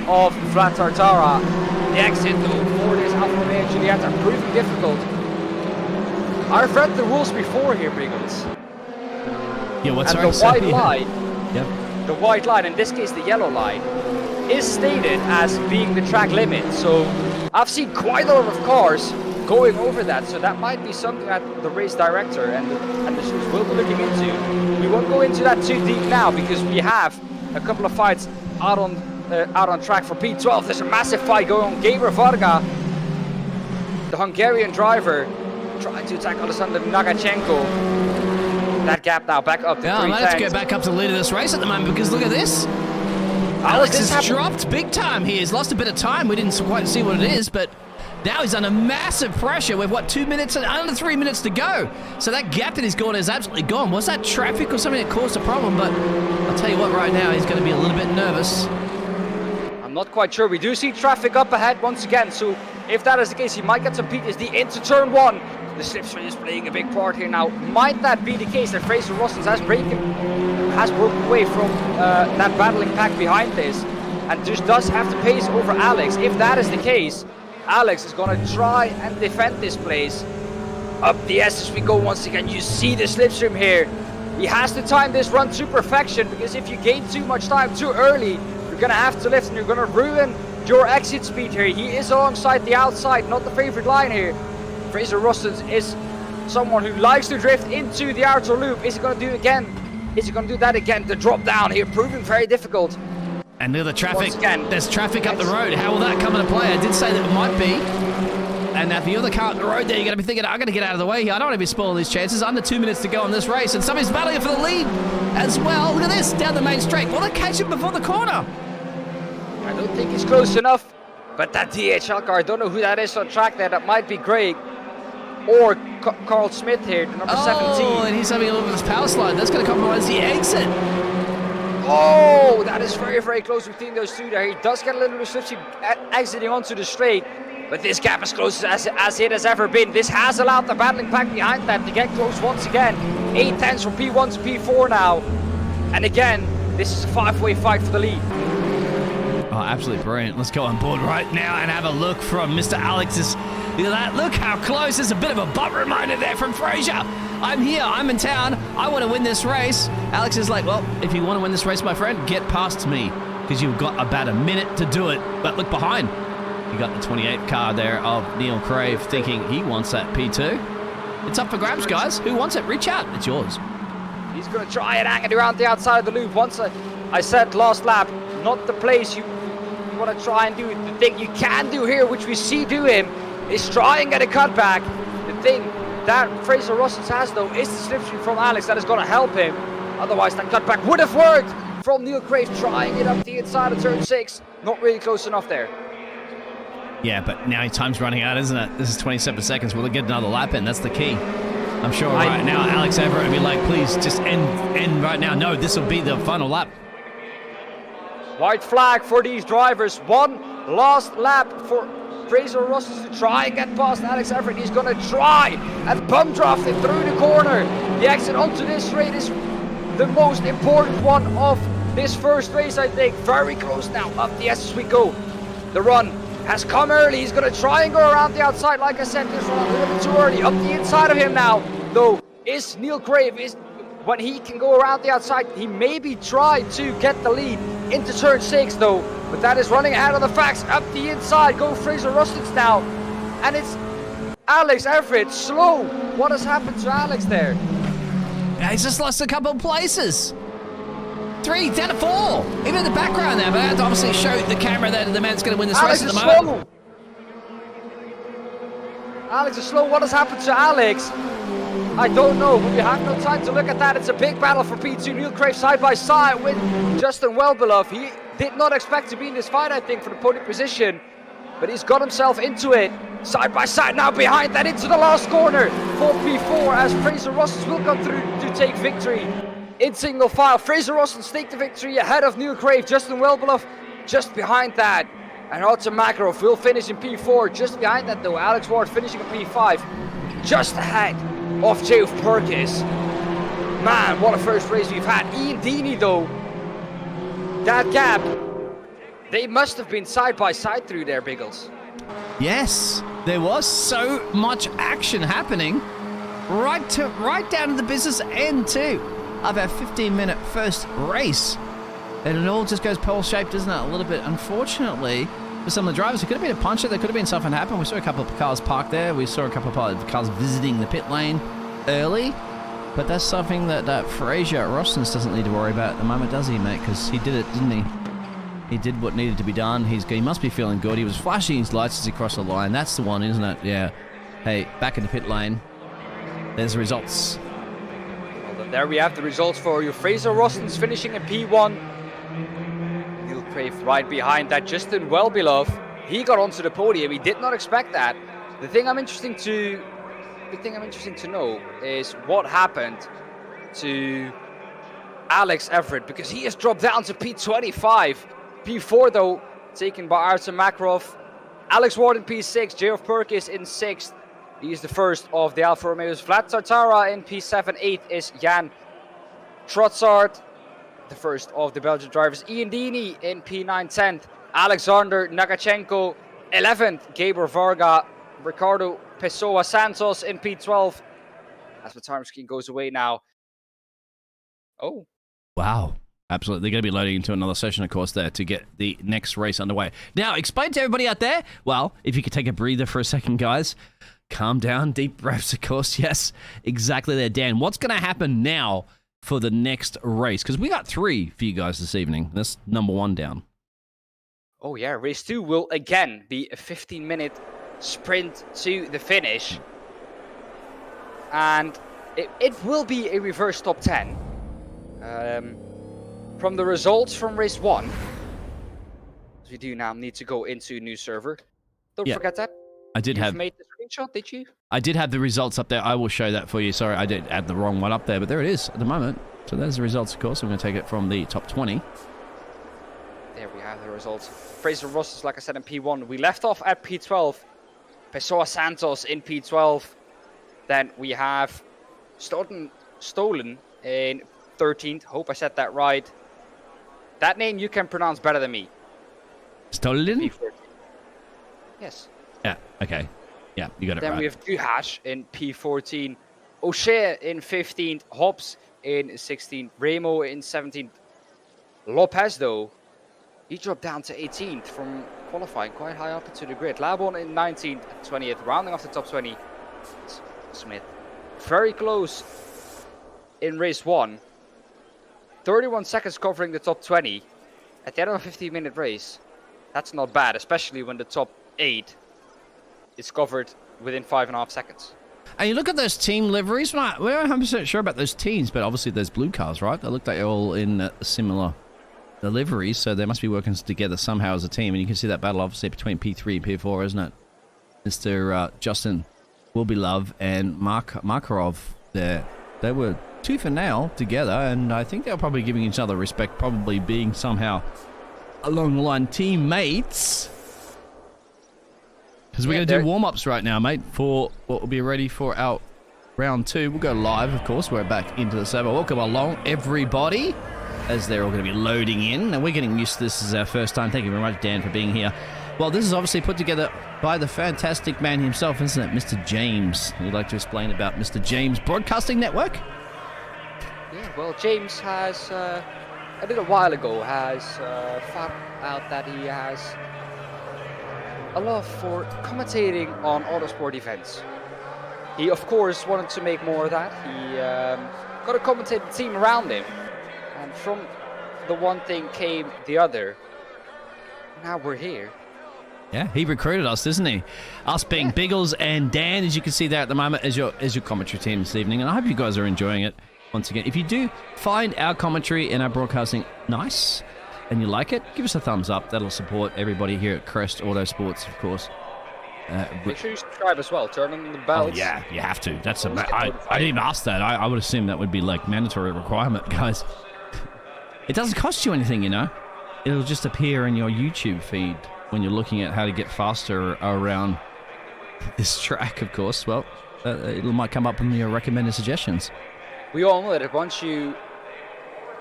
of Vlad Tartara. The exit though for this Alfa Romeo Giulietta proving difficult. I've read the rules before here, Biggles. Yeah, what's and the white line, yep. The white line, in this case the yellow line, is stated as being the track limit. So I've seen quite a lot of cars going over that, so that might be something that the race director and the stewards will be looking into. We won't go into that too deep now, because we have a couple of fights out on track for P12. There's a massive fight going on. Gabriel Varga, the Hungarian driver, trying to attack Alessandro Nagachenko. That gap now back up to 3 tenths. Let's go back up to the lead of this race at the moment, because look at this. Alex has dropped big time here. He's lost a bit of time. We didn't quite see what it is, but now he's under massive pressure with, 2 minutes and under 3 minutes to go. So that gap that he's gone is absolutely gone. Was that traffic or something that caused a problem? But I'll tell you what, right now he's going to be a little bit nervous. I'm not quite sure. We do see traffic up ahead once again, so if that is the case, he might get some PTSD into turn 1. The slipstream is playing a big part here now. Might that be the case that Fraser Rostons has broken away from that battling pack behind this, and just does have to pace over Alex? If that is the case, Alex is going to try and defend this place. Up the S as we go once again. You see the slipstream here. He has to time this run to perfection, because if you gain too much time too early, you're going to have to lift and you're going to ruin your exit speed here. He is alongside the outside, not the favorite line here. Fraser Rostons is someone who likes to drift into the outer loop. Is he going to do it again? Is he going to do that again? The drop down here proving very difficult. And near the traffic, there's traffic up the road. How will that come into play? I did say that it might be. And if you're the car on the road there, you're going to be thinking, I'm going to get out of the way here. I don't want to be spoiling these chances. Under 2 minutes to go on this race, and somebody's battling for the lead as well. Look at this, down the main straight. Well, they catch him before the corner. I don't think he's close enough, but that DHL car, I don't know who that is on track there. That might be Greg or Carl Smith here, the number 17. Oh, and he's having a look at this power slide. That's going to compromise the exit. Oh, that is very, very close between those two there. He does get a little restriction exiting onto the straight, but this gap is close as it has ever been. This has allowed the battling pack behind that to get close once again. 8 tenths from P1 to P4 now. And again, this is a 5-way fight for the lead. Oh, absolutely brilliant. Let's go on board right now and have a look from Mr. Alex's. Look at that. Look how close. There's a bit of a butt reminder there from Fraser. I'm here. I'm in town. I want to win this race. Alex is like, well, if you want to win this race, my friend, get past me, because you've got about a minute to do it. But look behind. You got the 28 car there of Neil Krave thinking he wants that P2. It's up for grabs, guys. Who wants it? Reach out. It's yours. He's going to try and hang it around the outside of the loop. Once I said last lap, not the place you want to try and do. The thing you can do here, which we see do him, is try and get a cutback. The thing that Fraser Russell has, though, is the slipstream from Alex that is going to help him. Otherwise, that cutback would have worked from Neil Krave, trying it up the inside of turn 6. Not really close enough there. Yeah, but now time's running out, isn't it? This is 27 seconds. Will it get another lap in? That's the key. I'm sure right now Alex Everitt would be like, please, just end right now. No, this will be the final lap. White flag for these drivers. One last lap for Fraser Russell to try and get past Alex Everitt. He's going to try and bum draft it through the corner. The exit onto this straight is the most important one of this first race, I think. Very close now. Up the S as we go. The run has come early. He's going to try and go around the outside. Like I said, this run a little bit too early. Up the inside of him now, though, is Neil Krave. When he can go around the outside, he maybe tried to get the lead into turn 6, though. But that is running out of the facts. Up the inside, go Fraser Russell now. And it's Alex Everitt, slow. What has happened to Alex there? Yeah, he's just lost a couple of places. 3, down to 4. Even in the background there, but I have to obviously show the camera that the man's going to win this race at the moment. Alex is slow. What has happened to Alex? I don't know, but we have no time to look at that. It's a big battle for P2. Neil Krave side by side with Justin Wellbeloved. He did not expect to be in this fight, I think, for the podium position, but he's got himself into it. Side by side now behind that into the last corner for P4 as Fraser Russell will come through to take victory in single file. Fraser Russell take the victory ahead of Neil Krave. Justin Wellbeloved just behind that. And Artem Makarov will finish in P4. Just behind that, though, Alex Ward finishing in P5. Just ahead of Geoff Purkiss. Man, what a first race we've had. Ian Deeney, though, that gap, they must have been side by side through there, Biggles. Yes, there was so much action happening right down to the business end too of our 15-minute first race. And it all just goes pearl-shaped, doesn't it? A little bit, unfortunately, for some of the drivers. It could have been a puncher. There could have been something happen. We saw a couple of cars parked there. We saw a couple of cars visiting the pit lane early. But that's something that Fraser Rossens doesn't need to worry about at the moment, does he, mate? Because he did it, didn't he? He did what needed to be done. He must be feeling good. He was flashing his lights as he crossed the line. That's the one, isn't it? Yeah. Hey, back in the pit lane. There's the results. Well, then there we have the results for you. Fraser Rossens finishing in P1. Neil Krave right behind that. Justin Wellbeloved, he got onto the podium. He did not expect that. The thing I'm interested to know is what happened to Alex Everitt, because he has dropped down to P25. P4, though, taken by Artem Makarov. Alex Ward in P6, Geoff Purkiss in 6th. He is the first of the Alfa Romeos. Vlad Tartara in P7. 8th is Jan Trotsard, the first of the Belgian drivers. Ian Deeney in P9. 10th, Alexander Nagachenko. 11th, Gabriel Varga. Ricardo Pessoa Santos in P12. As the time screen goes away now. Oh. Wow. Absolutely. They're going to be loading into another session, of course, there to get the next race underway. Now, explain to everybody out there, well, if you could take a breather for a second, guys. Calm down. Deep breaths, of course. Yes, exactly there, Dan. What's going to happen now for the next race? Because we got 3 for you guys this evening. That's number 1 down. Oh, yeah. Race 2 will again be a 15-minute sprint to the finish. And it will be a reverse top 10. From the results from race 1, as we do now need to go into a new server. Don't forget that. I did have made the screenshot, did you? I did have the results up there. I will show that for you. Sorry, I did add the wrong one up there, but there it is at the moment. So there's the results, of course. I'm going to take it from the top 20. There we have the results. Fraser Rossens, like I said, in P1. We left off at P12. Pessoa Santos in P12. Then we have Stolen in 13th. Hope I said that right. That name you can pronounce better than me. Stolen? P14. Yes. Yeah, okay. Yeah, you got it then right. Then we have Duhash in P14. O'Shea in 15th. Hobbs in 16th. Remo in 17th. Lopez, though, he dropped down to 18th from qualifying, quite high up into the grid. Labon in 19th and 20th. Rounding off the top 20. Smith very close in race 1. 31 seconds covering the top 20 at the end of a 15-minute race. That's not bad, especially when the top 8 is covered within 5.5 seconds. And you look at those team liveries, right? We're not 100% sure about those teams, but obviously there's blue cars, right? They look like they're all in similar liveries, so they must be working together somehow as a team. And you can see that battle, obviously, between P3 and P4, isn't it? Mr. Justin Willbelove and Makarov there. They were tooth and nail together, and I think they were probably giving each other respect, probably being somehow along the line teammates. Because we're going to do warm-ups right now, mate, for what will be ready for our round 2. We'll go live, of course. We're back into the server. Welcome along, everybody, as they're all going to be loading in. And we're getting used to this as our first time. Thank you very much, Dan, for being here. Well, this is obviously put together by the fantastic man himself, isn't it, Mr. James? Would you like to explain about Mr. James Broadcasting Network? Yeah, well, James has, a little while ago, has found out that he has a love for commentating on autosport events. He, of course, wanted to make more of that. He got a commentating team around him, and from the one thing came the other. Now we're here. Yeah, he recruited us, isn't he? Us being Biggles and Dan, as you can see there at the moment, as your commentary team this evening. And I hope you guys are enjoying it once again. If you do find our commentary and our broadcasting nice and you like it, give us a thumbs up. That'll support everybody here at Crest Autosports, of course. Make sure you subscribe as well. Turn on the bells. Oh, yeah, you have to. That's I didn't even ask that. I would assume that would be like mandatory requirement, guys. It doesn't cost you anything, you know. It'll just appear in your YouTube feed when you're looking at how to get faster around this track, of course. Well, it might come up in your recommended suggestions. We all know that once you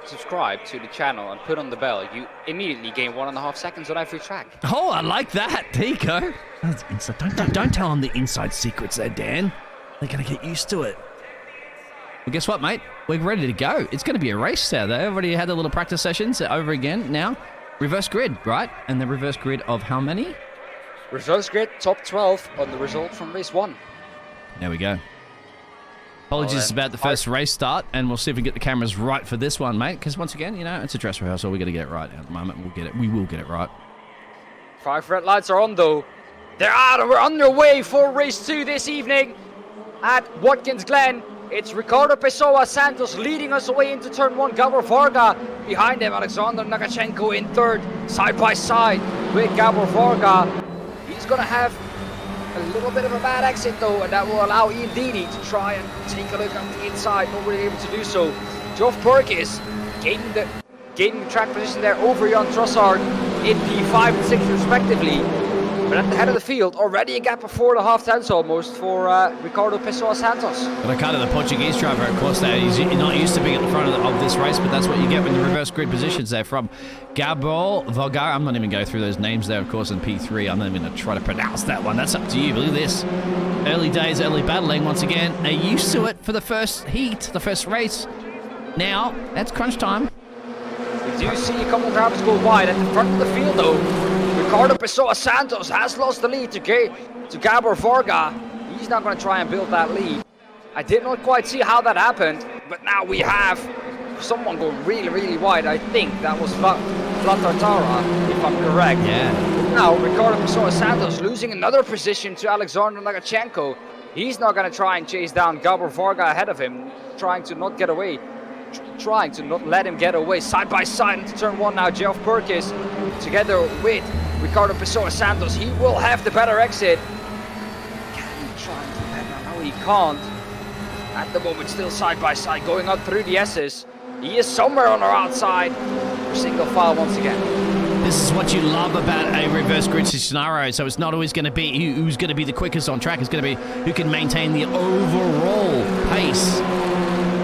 subscribe to the channel and put on the bell, you immediately gain 1.5 seconds on every track. Oh, I like that. There you go. Don't tell them the inside secrets there, Dan. They're going to get used to it. Well, guess what, mate? We're ready to go. It's going to be a race there. They already had the little practice sessions over again now. Reverse grid, right? And the reverse grid of how many? Reverse grid, top 12 on the result from race 1. There we go. Apologies about the first race start, and we'll see if we get the cameras right for this one, mate. Because once again, you know, it's a dress rehearsal. We got to get it right at the moment. We'll get it. We will get it right. 5 red lights are on, though. They're out, and we're on their way for race 2 this evening at Watkins Glen. It's Ricardo Pessoa Santos leading us away into turn 1. Gabor Varga behind him. Alexander Nagachenko in third, side by side with Gabor Varga. He's going to have a little bit of a bad exit though, and that will allow Ian Didi to try and take a look at the inside. Not really able to do so. Geoff Purkiss gaining the track position there over Jan Trossard in P5 and 6 respectively. But at the head of the field, already a gap of 4.5 tenths almost for Ricardo Pessoa Santos. Ricardo, the Portuguese driver, of course, there. He's not used to being at the front of this race, but that's what you get with the reverse grid positions there from Gabor Varga. I'm not even going through those names there, of course, in P3. I'm not even going to try to pronounce that one. That's up to you. But look at this. Early days, early battling. Once again, they're used to it for the first heat, the first race. Now, that's crunch time. We do see a couple of drivers go wide at the front of the field, though. Ricardo Pessoa Santos has lost the lead to Gabor Varga. He's not going to try and build that lead. I did not quite see how that happened, but now we have someone going really, really wide. I think that was Vlad Tartara, if I'm correct. Yeah. Now Ricardo Pessoa Santos losing another position to Alexander Nagachenko. He's not going to try and chase down Gabor Varga ahead of him, trying to not get away. Trying to not let him get away. Side by side into turn 1 now. Geoff Purkiss together with Ricardo Pessoa Santos. He will have the better exit. Can he try and defend that? No, he can't. At the moment, still side by side, going on through the S's. He is somewhere on our outside. We're single file once again. This is what you love about a reverse grid scenario. So it's not always going to be who's going to be the quickest on track. It's going to be who can maintain the overall pace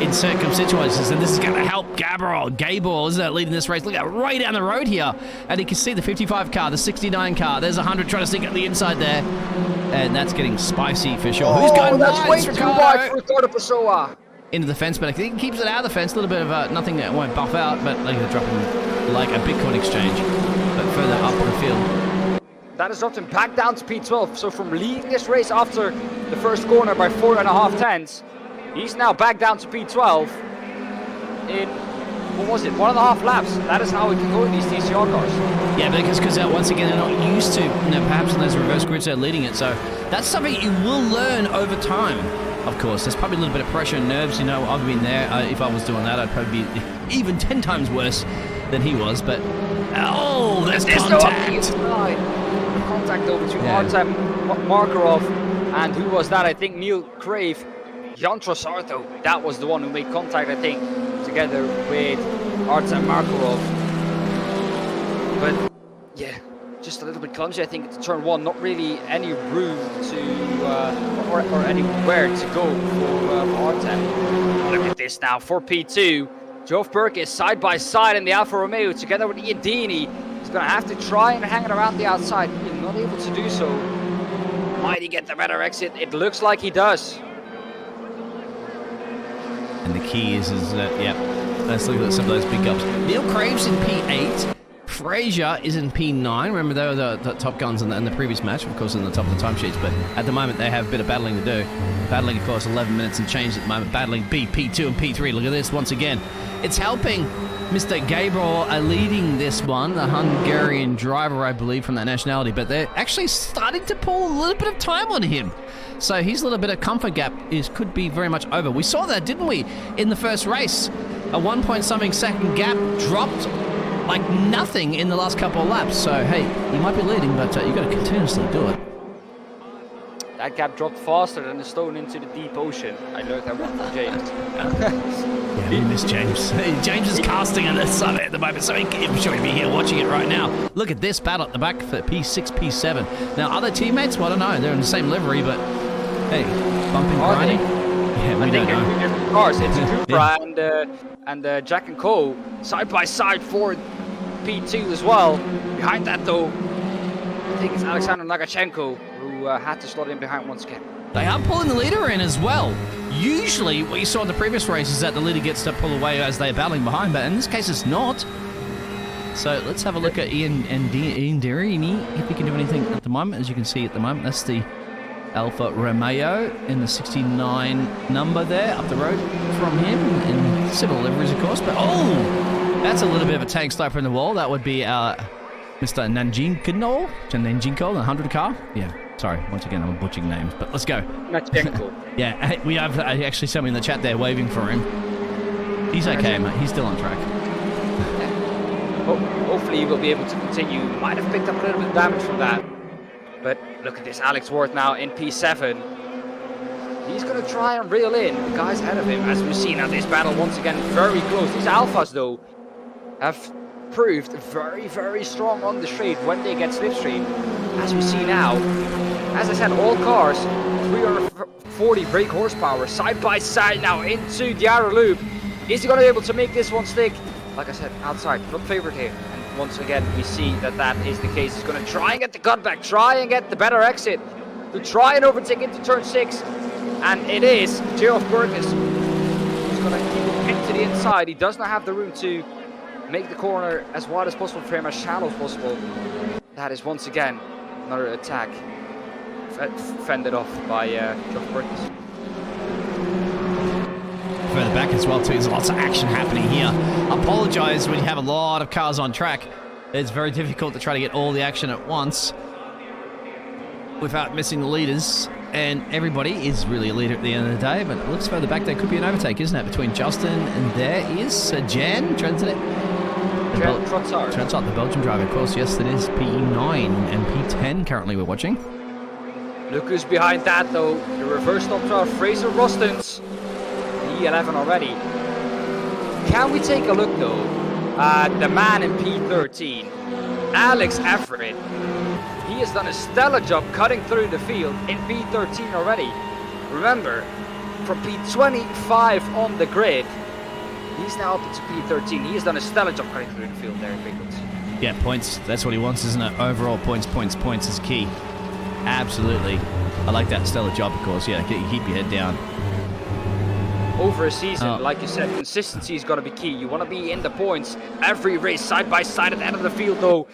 in certain situations, and this is going to help Gabor, isn't it, leading this race? Look at right down the road here, and you can see the 55 car, the 69 car. There's 100 trying to sneak at the inside there, and that's getting spicy for sure. Who's going that's wide? Way too wide for Ricardo Pessoa. Into the fence, but I think he keeps it out of the fence. A little bit of nothing that won't buff out, but like they're dropping like a Bitcoin exchange, but further up the field. That has dropped him back down to P12. So from leading this race after the first corner by 4.5 tenths, He's now back down to P12 in, what was it, 1.5 laps. That is how it can go in these TCR cars. Yeah, because once again, they're not used to, perhaps in those reverse grids they're leading it. So that's something you will learn over time. Of course, there's probably a little bit of pressure and nerves. I've been there. If I was doing that, I'd probably be even 10 times worse than he was. But, there's contact. Contact though between Artem Markarov and who was that? I think Neil Krave. Jan Trossard, that was the one who made contact, I think, together with Artem Markarov. But yeah, just a little bit clumsy, I think, to turn 1. Not really any room to, or anywhere to go for Artem. Look at this now for P2. Geoff Purkiss side by side in the Alfa Romeo together with Ian Deeney. He's going to have to try and hang it around the outside. He's not able to do so. Might he get the better exit? It looks like he does. And the key is that, let's look at some of those big ups. Neil Crave's in P8. Fraser is in P9. Remember, they were the top guns in the previous match, of course, in the top of the timesheets. But at the moment, they have a bit of battling to do. Battling, of course, 11 minutes and change at the moment. Battling P2 and P3. Look at this once again. It's helping Mr. Gabriel leading this one, the Hungarian driver, I believe, from that nationality. But they're actually starting to pull a little bit of time on him. So his little bit of comfort gap could be very much over. We saw that, didn't we, in the first race? A 1-point-something second gap dropped like nothing in the last couple of laps. So, hey, you might be leading, but you've got to continuously do it. That gap dropped faster than a stone into the deep ocean. I learned that one from James. Yeah, we miss James. James is casting in this summit at the moment, so I'm sure he'll be here watching it right now. Look at this battle at the back for P6, P7. Now, other teammates, well, I don't know. They're in the same livery, but hey, bumping, grinding. Yeah, we don't know. Different cars. It's Cupra and Jack and Co. side by side for P2 as well. Behind that, though, I think it's Alexander Nagachenko who had to slot in behind once again. They are pulling the leader in as well. Usually, what you saw in the previous race is that the leader gets to pull away as they're battling behind, but in this case, it's not. So let's have a look at Ian Derini, if he can do anything at the moment. As you can see at the moment, that's the Alfa Romeo in the 69 number there, up the road from him, in similar liveries, of course. But that's a little bit of a tank sloper in the wall. That would be Mr. Nanjinko, the 100 car. Yeah, sorry, once again, I'm butchering names, but let's go. Nanjinko. Yeah, we have actually someone in the chat there waving for him. He's okay, mate. He's still on track. Hopefully he will be able to continue. Might have picked up a little bit of damage from that. But look at this, Alex Worth now in P7. He's going to try and reel in the guys ahead of him. As we've seen now, this battle once again very close. These Alphas, though, have proved very, very strong on the straight when they get slipstream. As we see now, as I said, all cars, 340 brake horsepower, side by side now into the outer loop. Is he going to be able to make this one stick? Like I said, outside, not favored here. And once again, we see that that is the case. He's going to try and get the cutback, try and get the better exit, to try and overtake into turn 6. And it is Geoff Purkiss who's going to keep it pinned to the inside. He does not have the room to make the corner as wide as possible for him, as shallow as possible. That is once again another attack fended off by Geoff Purkiss. Further back as well too, there's lots of action happening here. Apologise when you have a lot of cars on track. It's very difficult to try to get all the action at once without missing the leaders, and everybody is really a leader at the end of the day. But it looks further back there could be an overtake, isn't it, between Justin and there is Jan Trotsard, the Belgian driver. Of course, yes, it is P9 and P10 currently we're watching. Look who's behind that though, the reverse top driver Fraser Rostons. P11 already. Can we take a look though at the man in P13, Alex Everitt? He has done a stellar job cutting through the field in P13 already. Remember, from P25 on the grid, he's now up into P13. He has done a stellar job cutting through the field there in Biggles. Yeah, points. That's what he wants, isn't it? Overall points is key. Absolutely. I like that stellar job, of course. Yeah, keep your head down. Over a season, like you said, consistency is going to be key. You want to be in the points every race, side by side at the end of the field, though.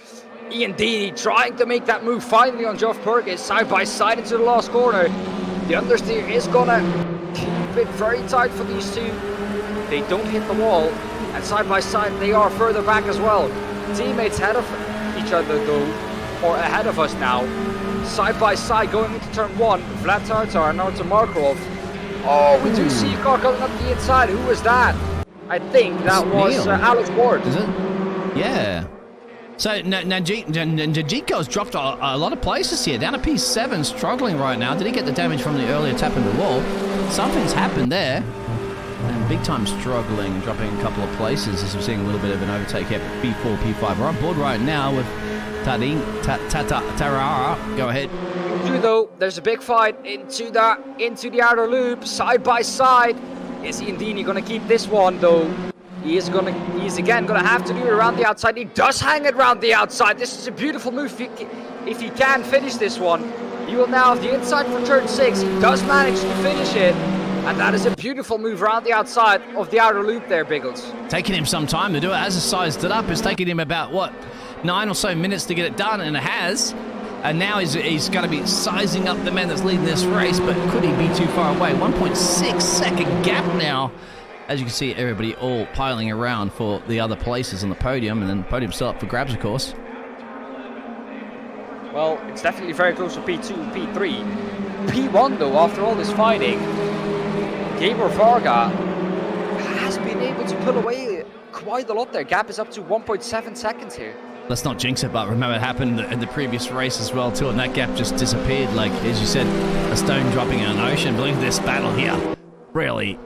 Ian Deeney trying to make that move finally on Geoff Purkiss, side by side into the last corner. The understeer is going to keep bit very tight for these two. They don't hit the wall, and side by side they are further back as well. Teammates ahead of each other though, or ahead of us now. Side by side going into turn 1, Vlad Tartar and Artem Markov. Oh, we do see a car coming up the inside. Who was that? I think that was Alex Ward. Is it? Yeah. So Najiko's dropped a lot of places here. Down to P7, struggling right now. Did he get the damage from the earlier tap in the wall? Something's happened there. And big time struggling, dropping a couple of places as we're seeing a little bit of an overtake here for P4, P5. We're on board right now with Tarara. Go ahead. Though there's a big fight into the outer loop, side by side. Is Indini gonna keep this one though? He's again gonna have to do it around the outside. He does hang it around the outside. This is a beautiful move if he can finish this one. He will now have the inside for turn 6. He does manage to finish it. And that is a beautiful move around the outside of the outer loop there, Biggles. Taking him some time to do it. As he sized it up, it's taking him about, 9 or so minutes to get it done, and it has. And now he's going to be sizing up the man that's leading this race, but could he be too far away? 1.6 second gap now. As you can see, everybody all piling around for the other places on the podium, and then the podium's still up for grabs, of course. Well, it's definitely very close to P2, P3. P1, though, after all this fighting, Gabriel Varga has been able to pull away quite a lot there. Gap is up to 1.7 seconds here. Let's not jinx it, but remember it happened in the previous race as well, too, and that gap just disappeared. Like, as you said, a stone dropping in an ocean. But look at this battle here. Really,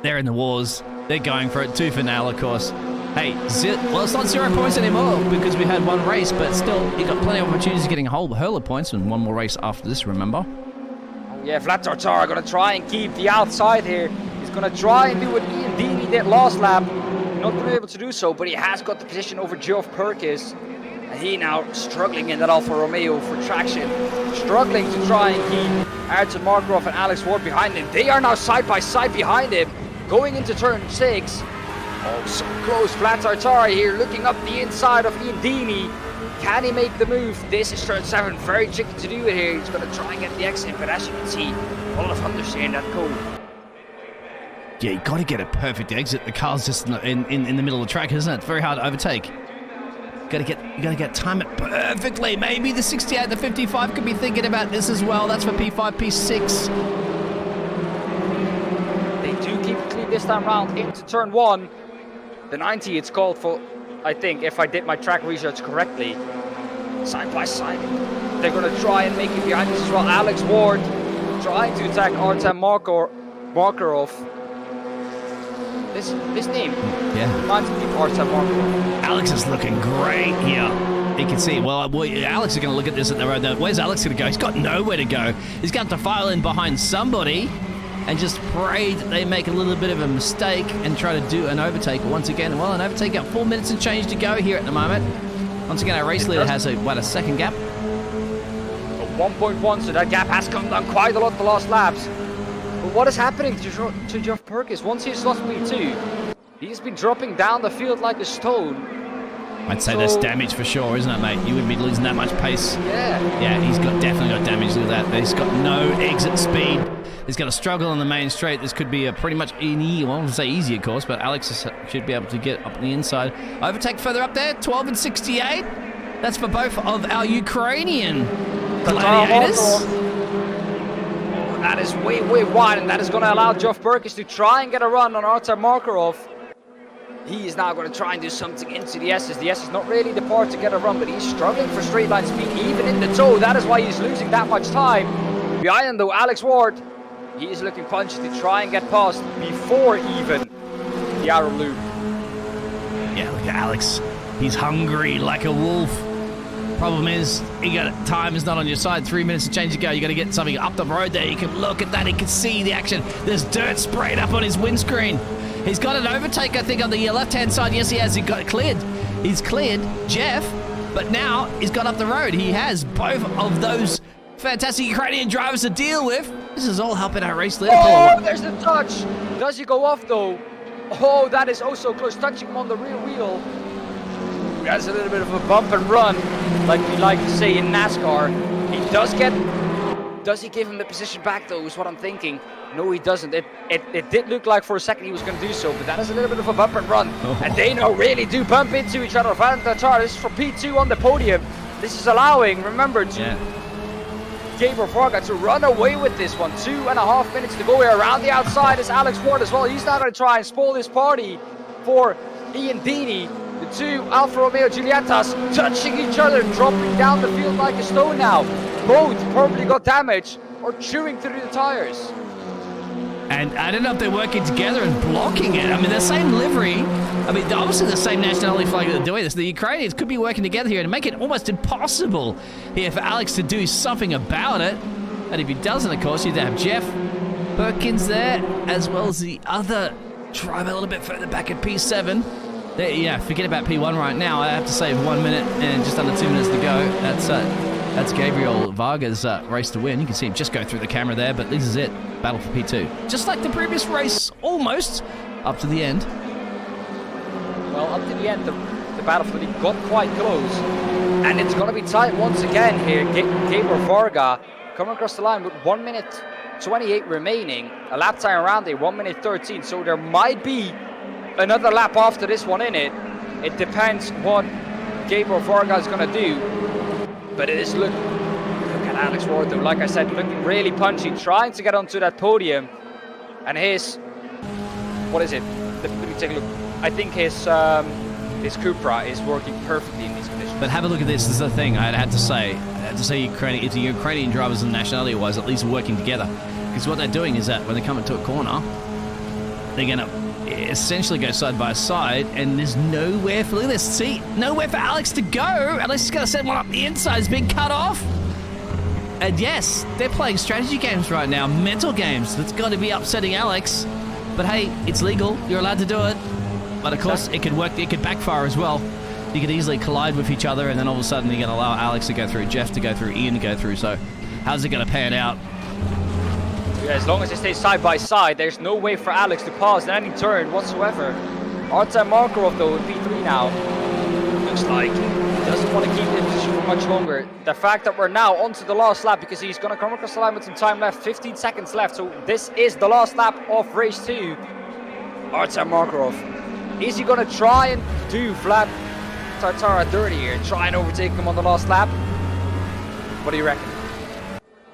they're in the wars. They're going for it. Tooth and nail, of course. Hey, well, it's not 0 points anymore because we had one race, but still, you got plenty of opportunities of getting a whole hurl of points and one more race after this, remember? Oh, yeah, Vlad Tartar going to try and keep the outside here. He's going to try and do what Ian Deeney did last lap. Not going to be able to do so, but he has got the position over Geoff Purkiss. And he now struggling in that Alfa Romeo for traction. Struggling to try and keep Artem Markov and Alex Ward behind him. They are now side by side behind him. Going into turn 6. Oh, so close. Vlad Tartar here looking up the inside of Ian Deeney. Can he make the move? This is turn 7. Very tricky to do it here. He's going to try and get the exit, but as you can see, a lot of understeer in that cone. Yeah, you got to get a perfect exit. The car's just in the middle of the track, isn't it? It's very hard to overtake. You gotta get time it perfectly. Maybe the 68, the 55 could be thinking about this as well. That's for P5, P6. They do keep it clean this time round into turn 1. The 90 it's called for, I think, if I did my track research correctly. Side by side. They're gonna try and make it behind us as well. Alex Ward trying to attack Artem Markarov. This name reminds me of Artem Markarov. Alex is looking great here. You can see, well, Alex is going to look at this at the road. Where's Alex going to go? He's got nowhere to go. He's got to file in behind somebody and just pray that they make a little bit of a mistake and try to do an overtake. Once again, well, an overtake got 4 minutes and change to go here at the moment. Once again, our race leader has a second gap? 1.1, so that gap has come down quite a lot the last laps. But what is happening to Geoff Purkiss? Once he's lost P2, he's been dropping down the field like a stone. I'd say that's damage for sure, isn't it, mate? You wouldn't be losing that much pace. Yeah. Yeah, he's definitely got damage. Look at that. He's got no exit speed. He's got to struggle on the main straight. This could be a pretty much easy, well, I wouldn't say easy, of course, but Alex should be able to get up the inside. Overtake further up there, 12 and 68. That's for both of our Ukrainian gladiators. That is way wide, and that is going to allow Geoff Purkiss to try and get a run on Artem Markarov. He is now going to try and do something into the S's. The S is not really the part to get a run, but he's struggling for straight line speed, even in the toe. That is why he's losing that much time. Behind him, though, Alex Ward. He is looking punchy to try and get past before even the outer loop. Yeah, look at Alex. He's hungry like a wolf. Problem is, time is not on your side. 3 minutes to change to go. You got to get something up the road there. You can look at that. He can see the action. There's dirt sprayed up on his windscreen. He's got an overtake, I think, on the left-hand side. Yes, he has. He got it cleared. He's cleared Geoff, but now he's got up the road. He has both of those fantastic Ukrainian drivers to deal with. This is all helping our race leader. Oh, there's the touch. Does he go off, though? Oh, that is oh so close. Touching him on the rear wheel. He has a little bit of a bump and run, like we like to say in NASCAR. He does get Does he give him the position back, though, is what I'm thinking. No, he doesn't. It did look like for a second he was going to do so, but that is a little bit of a bump and run. And they now really do bump into each other. Valentine, this is for P2 on the podium. This is allowing, remember, to Geoff Purkiss to run away with this one. 2.5 minutes to go here. Around the outside is Alex Ward as well. He's now going to try and spoil this party for Ian Deeney. The two Alfa Romeo Giuliettas touching each other, dropping down the field like a stone now. Both probably got damaged or chewing through the tires. And I don't know if they're working together and blocking it. I mean, the same livery. I mean, obviously the same nationality flag that are doing this. The Ukrainians could be working together here to make it almost impossible here for Alex to do something about it. And if he doesn't, of course, you'd have Geoff Purkiss there, as well as the other driver a little bit further back at P7. There, yeah, forget about P1 right now. I have to say 1 minute and just under 2 minutes to go. That's Gabriel Varga's race to win. You can see him just go through the camera there, but this is it. Battle for P2. Just like the previous race, almost, up to the end. Well, up to the end, the battle for the lead got quite close. And it's going to be tight once again here. Gabriel Varga coming across the line with 1 minute 28 remaining. A lap time around there, 1 minute 13. So there might be another lap after this one in it. It depends what Gabriel Varga is going to do. But it is look at Alex Ward though, like I said, looking really punchy, trying to get onto that podium. And his, what is it? Let me take a look. I think his Cupra is working perfectly in these conditions. But have a look at this. This is the thing I had to say. If the Ukrainian drivers and nationality-wise at least working together. Because what they're doing is that when they come into a corner, they're going to essentially go side by side, and there's nowhere for, look at this, see, nowhere for Alex to go. Alex is going to send one up the inside, it's being cut off. And yes, they're playing strategy games right now, mental games. That's got to be upsetting Alex. But hey, it's legal, you're allowed to do it. But of course, it could work, it could backfire as well. You could easily collide with each other, and then all of a sudden you're going to allow Alex to go through, Geoff to go through, Ian to go through. So how's it going to pan out? Yeah, as long as they stay side by side, there's no way for Alex to pause in any turn whatsoever. Artem Markarov though in P3 now. Looks like he doesn't want to keep in position for much longer. The fact that we're now onto the last lap, because he's going to come across the line with some time left, 15 seconds left. So this is the last lap of race 2. Artem Markarov. Is he going to try and do Vlad Tartara dirty here and try and overtake him on the last lap? What do you reckon?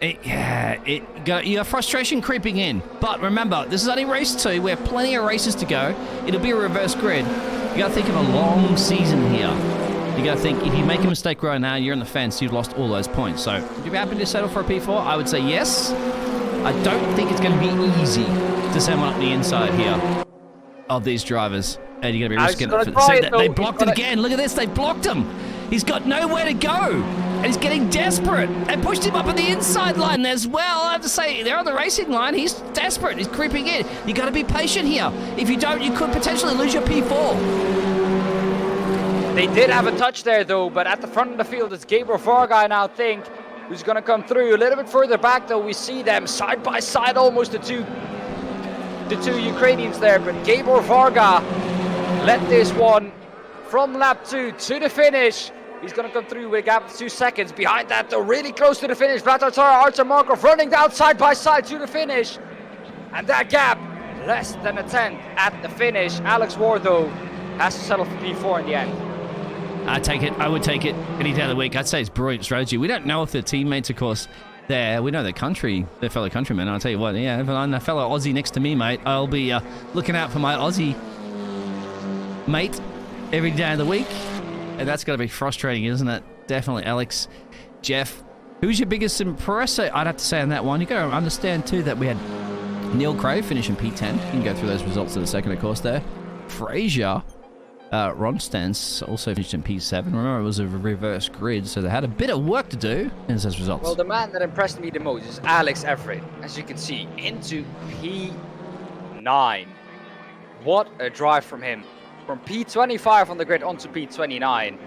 You have frustration creeping in. But remember, this is only race 2. We have plenty of races to go. It'll be a reverse grid. You got to think of a long season here. You got to think, if you make a mistake right now, you're on the fence, you've lost all those points. So, would you be happy to settle for a P4? I would say yes. I don't think it's going to be easy to send one up the inside here of these drivers. And you're going to be risking it. They blocked it again. Look at this. They blocked him. He's got nowhere to go. And he's getting desperate. They pushed him up on the inside line as well. I have to say, they're on the racing line. He's desperate. He's creeping in. You got to be patient here. If you don't, you could potentially lose your P4. They did have a touch there, though, but at the front of the field, it's Gabriel Varga, I now think, who's going to come through. A little bit further back, though, we see them side by side, almost the two Ukrainians there. But Gabriel Varga led this one from lap 2 to the finish. He's going to come through with a gap of 2 seconds. Behind that, though, really close to the finish. Vlad Tartara, Artem Markov running down side by side to the finish. And that gap, less than a tenth at the finish. Alex Ward, though, has to settle for P4 in the end. I'd take it. I would take it any day of the week. I'd say it's brilliant strategy. We don't know if their teammates, of course, there. We know their country, their fellow countrymen. I'll tell you what, yeah, if I'm a fellow Aussie next to me, mate, I'll be looking out for my Aussie mate every day of the week. And that's got to be frustrating, isn't it? Definitely, Alex. Geoff, who's your biggest impressor? I'd have to say on that one. You got to understand, too, that we had Neil Krave finishing P10. You can go through those results in a second, of course, there. Fraser Ronstans also finished in P7. Remember, it was a reverse grid, so they had a bit of work to do in those results. Well, the man that impressed me the most is Alex Everitt, as you can see, into P9. What a drive from him. From P25 on the grid onto P29.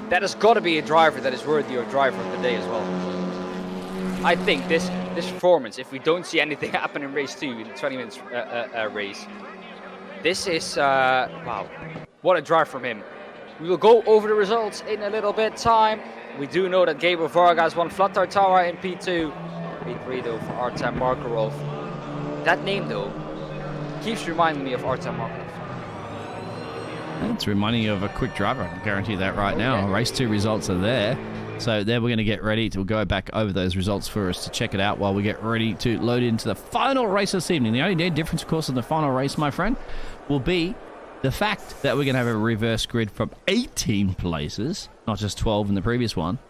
That has got to be a driver that is worthy of driver of the day as well. I think this performance, if we don't see anything happen in race 2, in the 20 minutes race, this is, wow, what a drive from him. We will go over the results in a little bit time. We do know that Gabriel Varga has won Vlad Tartara in P2. P3 though for Artem Markarov. That name though keeps reminding me of Artem Markarov. It's reminding you of a quick driver. I can guarantee that right now. Race 2 results are there. So there we're going to get ready to go back over those results for us to check it out while we get ready to load into the final race this evening. The only difference, of course, in the final race, my friend, will be the fact that we're going to have a reverse grid from 18 places, not just 12 in the previous one,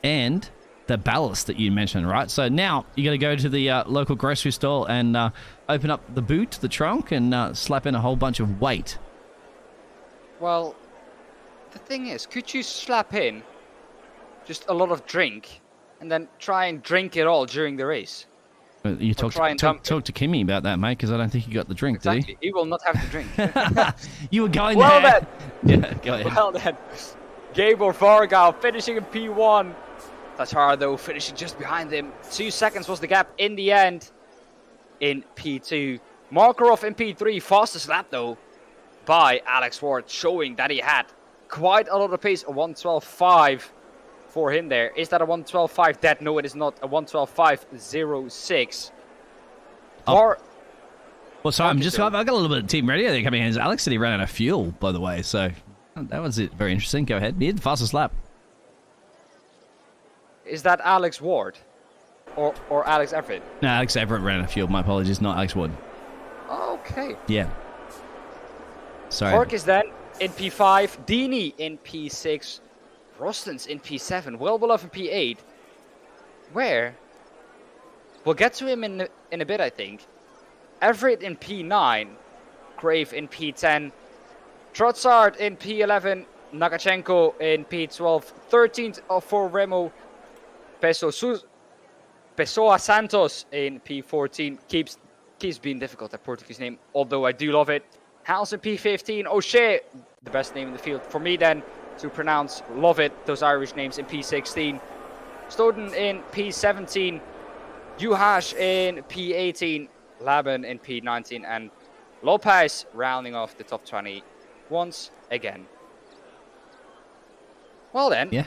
and the ballast that you mentioned, right? So now you're going to go to the local grocery store and open up the boot, the trunk, and slap in a whole bunch of weight. Well, the thing is, could you slap in just a lot of drink and then try and drink it all during the race? You talk to Kimmy about that, mate, because I don't think he got the drink, exactly. did he? He will not have the drink. You were going well there. Then. Yeah, go ahead. Well then, Gabor Vargal finishing in P1. Tatar though finishing just behind him. 2 seconds was the gap in the end in P2. Markarov in P3, fastest lap though by Alex Ward, showing that he had quite a lot of pace. A 1:12.5 for him there. Is that a 1:12.5 dead? No, it is not. A 1:12.506. Well, sorry, I've got a little bit of team radio there coming in. Alex said he ran out of fuel, by the way, so that was it. Very interesting. Go ahead. He had the fastest lap. Is that Alex Ward? Or Alex Everitt? No, Alex Everitt ran out of fuel. My apologies, not Alex Ward. Okay. Yeah. Sorry. Purkiss then in P5. Dini in P6. Rostens in P7. Well below in P8. Where? We'll get to him in a bit, I think. Everitt in P9. Krave in P10. Trotsard in P11. Nakachenko in P12. 13th for Remo. Pessoa Santos in P14. Keeps being difficult, that Portuguese name, although I do love it. House in P15. O'Shea, the best name in the field for me then to pronounce. Love it, those Irish names in P16. Stoden in P17. Juhas in P18. Laban in P19. And Lopez rounding off the top 20 once again. Well then. Yeah.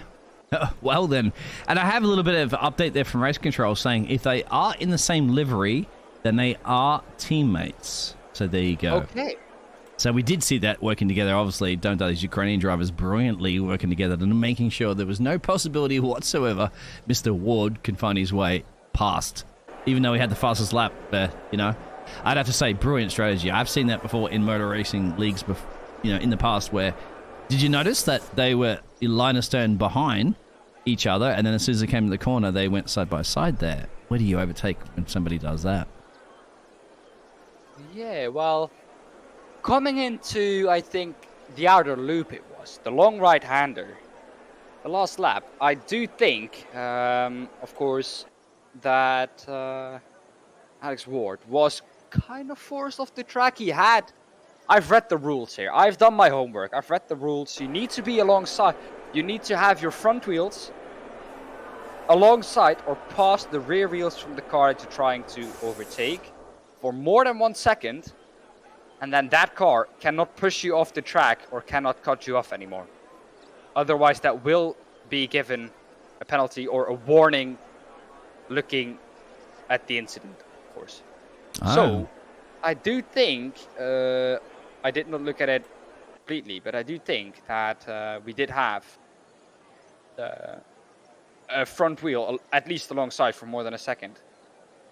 Well then. And I have a little bit of update there from Race Control saying if they are in the same livery, then they are teammates. So there you go. Okay. So we did see that working together. Obviously, don't these Ukrainian drivers brilliantly working together and making sure there was no possibility whatsoever Mr. Ward can find his way past. Even though he had the fastest lap there, I'd have to say brilliant strategy. I've seen that before in motor racing leagues, in the past where, did you notice that they were line astern behind each other and then as soon as they came to the corner, they went side by side there? Where do you overtake when somebody does that? Yeah, well, coming into, I think, the outer loop it was, the long right-hander, the last lap, I do think, of course, that Alex Ward was kind of forced off the track. I've read the rules here. I've done my homework. I've read the rules. You need to be alongside. You need to have your front wheels alongside or past the rear wheels from the car that you're trying to overtake for more than 1 second, and then that car cannot push you off the track or cannot cut you off anymore. Otherwise, that will be given a penalty or a warning looking at the incident, of course. Oh. So, I do think, I did not look at it completely, but I do think that we did have a front wheel, at least alongside, for more than a second.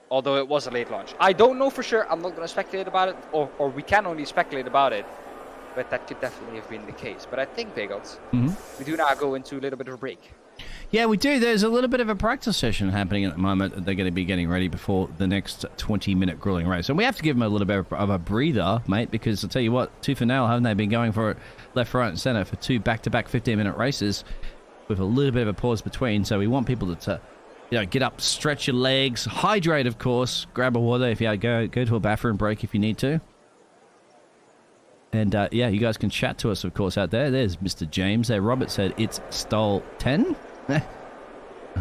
Although it was a late launch. I don't know for sure. I'm not going to speculate about it, or we can only speculate about it. But that could definitely have been the case. But I think, Biggles, we do now go into a little bit of a break. Yeah, we do. There's a little bit of a practice session happening at the moment that they're going to be getting ready before the next 20-minute grueling race. And we have to give them a little bit of a breather, mate, because I'll tell you what, two for now, haven't they been going for it left, right, and center for two back-to-back 15-minute races with a little bit of a pause between. So we want people to get up, stretch your legs, hydrate, of course, grab a water if you go to a bathroom break if you need to. And, you guys can chat to us, of course, out there. There's Mr. James there. Robert said it's stole 10. I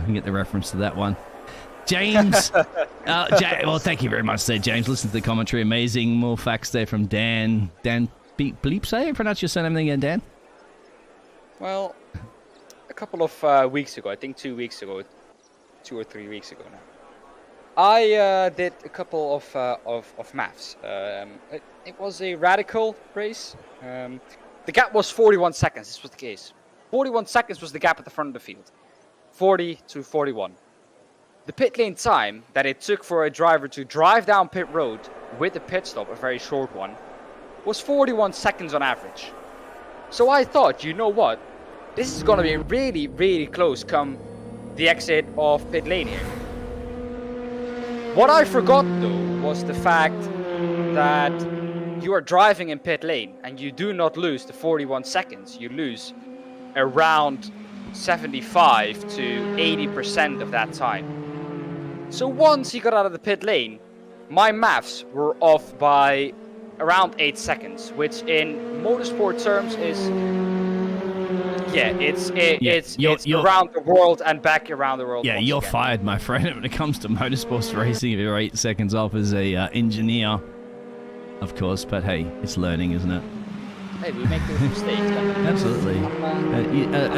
can get the reference to that one. James. Well, thank you very much there, James. Listen to the commentary. Amazing. More facts there from Dan. Dan Bleep, say? Pronounce your surname again, Dan? Well, a couple of weeks ago, I think 2 weeks ago, 2 or 3 weeks ago now. I did a couple of maths. It was a radical race. The gap was 41 seconds. This was the case. 41 seconds was the gap at the front of the field. 40 to 41. The pit lane time that it took for a driver to drive down pit road with a pit stop, a very short one, was 41 seconds on average. So I thought, you know what? This is going to be really, really close come the exit of pit lane here. What I forgot though was the fact that you are driving in pit lane and you do not lose the 41 seconds. You lose around 75 to 80% of that time. So once he got out of the pit lane, my maths were off by around 8 seconds, which in motorsport terms is, it's around the world and back around the world. Yeah, you're fired, my friend. When it comes to motorsports racing, if you're 8 seconds off as a engineer, of course. But hey, it's learning, isn't it? Hey, we make those mistakes. Absolutely.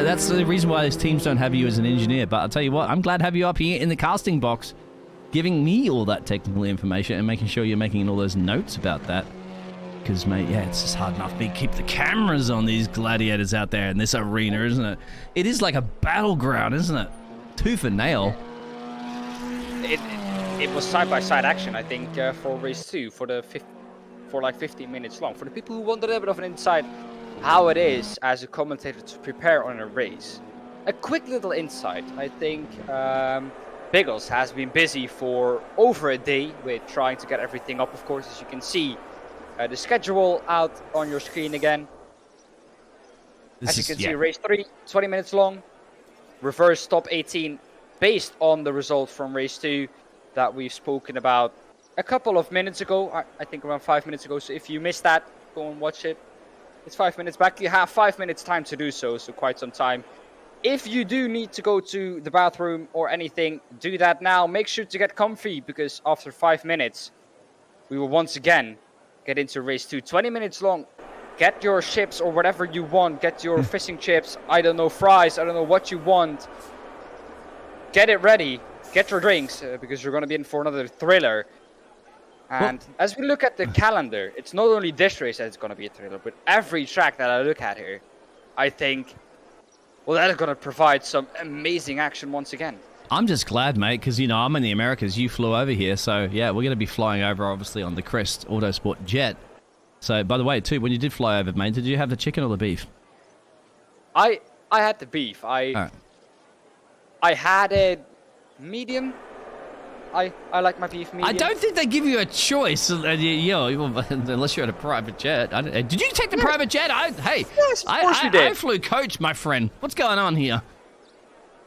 That's the reason why these teams don't have you as an engineer. But I'll tell you what, I'm glad to have you up here in the casting box, giving me all that technical information and making sure you're making all those notes about that. Because, mate, yeah, it's just hard enough to keep the cameras on these gladiators out there in this arena, isn't it? It is like a battleground, isn't it? Tooth and nail. It was side-by-side action, I think, for race 2, for like 15 minutes long. For the people who want a little bit of an insight how it is as a commentator to prepare on a race. A quick little insight. I think Biggles has been busy for over a day with trying to get everything up, of course, as you can see. The schedule out on your screen again. As you can see, race 3, 20 minutes long. Reverse top 18 based on the result from race 2 that we've spoken about a couple of minutes ago. I think around 5 minutes ago. So if you missed that, go and watch it. It's 5 minutes back. You have 5 minutes time to do so, so quite some time. If you do need to go to the bathroom or anything, do that now. Make sure to get comfy, because after 5 minutes, we will once again get into race 2. 20 minutes long. Get your chips or whatever you want. Get your fishing chips. I don't know, fries. I don't know what you want. Get it ready. Get your drinks, because you're going to be in for another thriller. And as we look at the calendar, it's not only this race that it's going to be a thriller, but every track that I look at here, I think, well, that is going to provide some amazing action once again. I'm just glad, mate, because, you know, I'm in the Americas. You flew over here. So, yeah, we're going to be flying over, obviously, on the Crest Autosport jet. So, by the way, too, when you did fly over, mate, did you have the chicken or the beef? I had the beef. I had it medium. I like my beef medium. I don't think they give you a choice, unless you're at a private jet. Did you take the private jet? Yes, of course you did. I flew coach, my friend. What's going on here?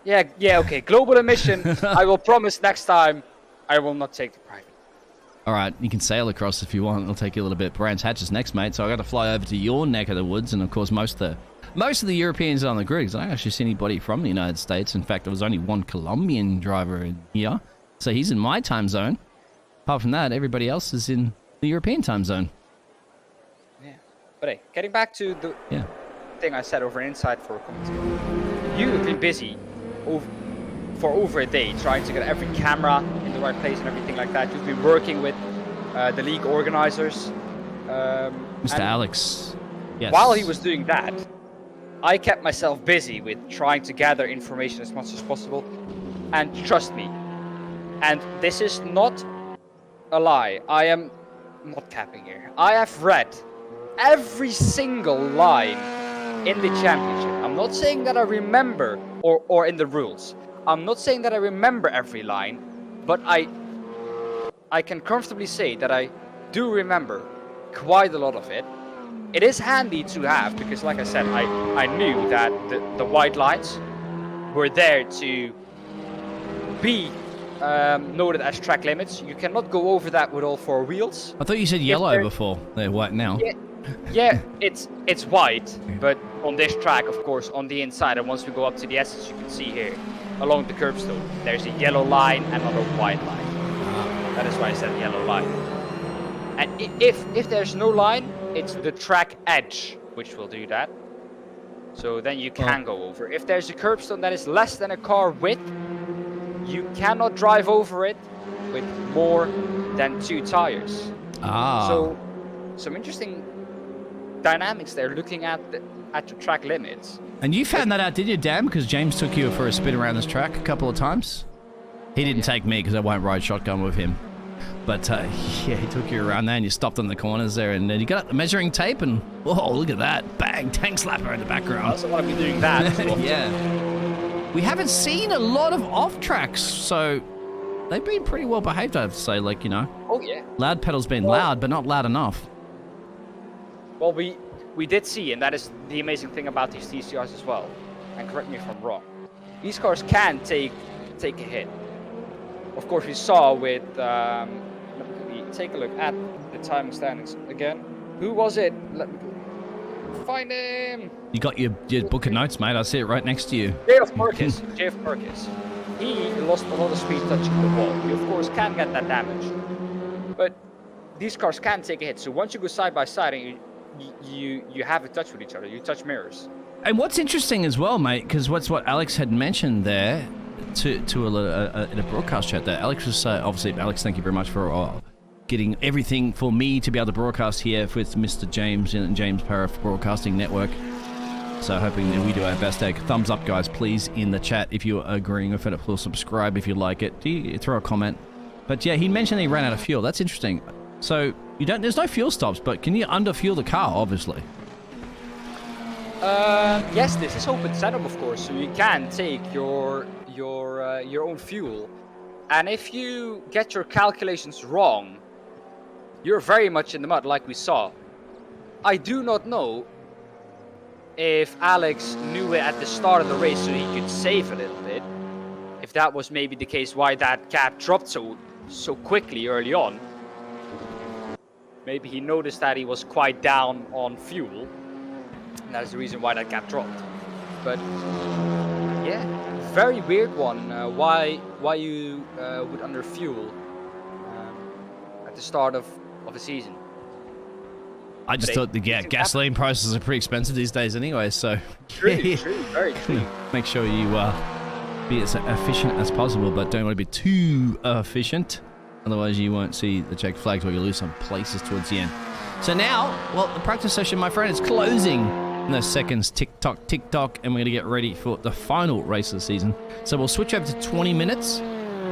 Yeah, okay. Global emission. I will promise next time I will not take the private. All right, you can sail across if you want. It'll take you a little bit. Brands Hatch is next, mate. So I got to fly over to your neck of the woods, and of course most of the Europeans on the grid. I don't actually see anybody from the United States. In fact, there was only one Colombian driver in here. So he's in my time zone. Apart from that, everybody else is in the European time zone. Yeah. But hey, getting back to the thing I said over inside for a comment. You have been busy for over a day trying to get every camera in the right place and everything like that. You've been working with the league organizers. Mr. Alex. Yes. While he was doing that, I kept myself busy with trying to gather information as much as possible. And trust me, and this is not a lie, I am not capping here. I have read every single line in the championship. I'm not saying that I remember, or in the rules. I'm not saying that I remember every line, but I can comfortably say that I do remember quite a lot of it. It is handy to have, because like I said, I knew that the white lines were there to be noted as track limits. You cannot go over that with all 4 wheels. I thought you said yellow before. They're white now. Yeah, it's white, but on this track, of course, on the inside, and once we go up to the S's, you can see here, along the curbstone, there's a yellow line and not a white line. That is why I said yellow line. And if there's no line, it's the track edge which will do that. So then you can go over. If there's a curbstone that is less than a car width, you cannot drive over it. with more than 2 tires. Ah. So, some interesting dynamics there, looking at the track limits. And you found that out, did you, Dan? Because James took you for a spin around this track a couple of times. He didn't take me because I won't ride shotgun with him. But yeah, he took you around there and you stopped on the corners there and then you got up the measuring tape and, whoa, look at that. Bang, tank slapper in the background. I also want to be doing that. Yeah. We haven't seen a lot of off tracks, so they've been pretty well behaved, I have to say. Like, you know. Oh, yeah. Loud pedal's been loud, but not loud enough. Well, we did see, and that is the amazing thing about these TCRs as well, and correct me if I'm wrong, these cars can take a hit. Of course, we saw with, let me take a look at the timing standings again. Who was it? Let me find him. You got your book of notes, mate. I see it right next to you. Geoff Purkiss. Geoff Purkiss. He lost a lot of speed touching the wall. He, of course, can get that damage. But these cars can take a hit. So once you go side by side and you have a touch with each other, you touch mirrors. And what's interesting as well, mate, because what Alex had mentioned there to in a broadcast chat there, Alex was obviously, Alex, thank you very much for getting everything for me to be able to broadcast here with Mr. James and James Parriff Broadcasting Network. So hoping that we do our best. Thumbs up, guys, please, in the chat if you're agreeing with it. Or subscribe if you like it. Throw a comment. But yeah, he mentioned he ran out of fuel. That's interesting. So there's no fuel stops, but can you underfuel the car? Obviously. Yes, this is open setup, of course, so you can take your own fuel. And if you get your calculations wrong, you're very much in the mud, like we saw. I do not know if Alex knew it at the start of the race so he could save a little bit. If that was maybe the case, why that gap dropped so quickly early on. Maybe he noticed that he was quite down on fuel. And that's the reason why that gap dropped. But yeah, very weird one. Why you would underfuel at the start of a season. I just thought the gasoline prices are pretty expensive these days anyway, so... True, very true. Make sure you be as efficient as possible, but don't want to be too efficient. Otherwise you won't see the check flags or you'll lose some places towards the end. So now, well, the practice session, my friend, is closing in those seconds. Tick-tock, tick-tock, and we're going to get ready for the final race of the season. So we'll switch over to 20 minutes,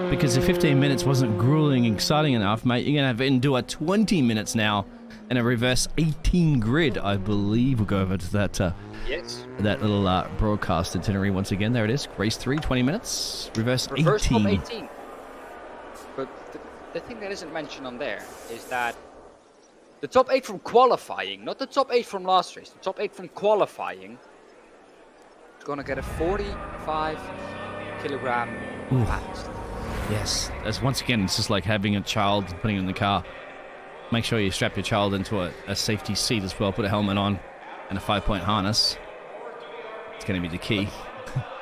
because the 15 minutes wasn't grueling exciting enough, mate. You're going to have to do a 20 minutes now. And a reverse 18 grid, I believe. We'll go over to that yes. That little broadcast itinerary once again. There it is. Race 3, 20 minutes. Reverse 18. Top 18. But the thing that isn't mentioned on there is that the top 8 from qualifying, not the top 8 from last race, the top 8 from qualifying is going to get a 45 kilogram ballast. Yes. As once again, it's just like having a child, putting it in the car. Make sure you strap your child into a safety seat as well. Put a helmet on and a 5-point harness. It's going to be the key.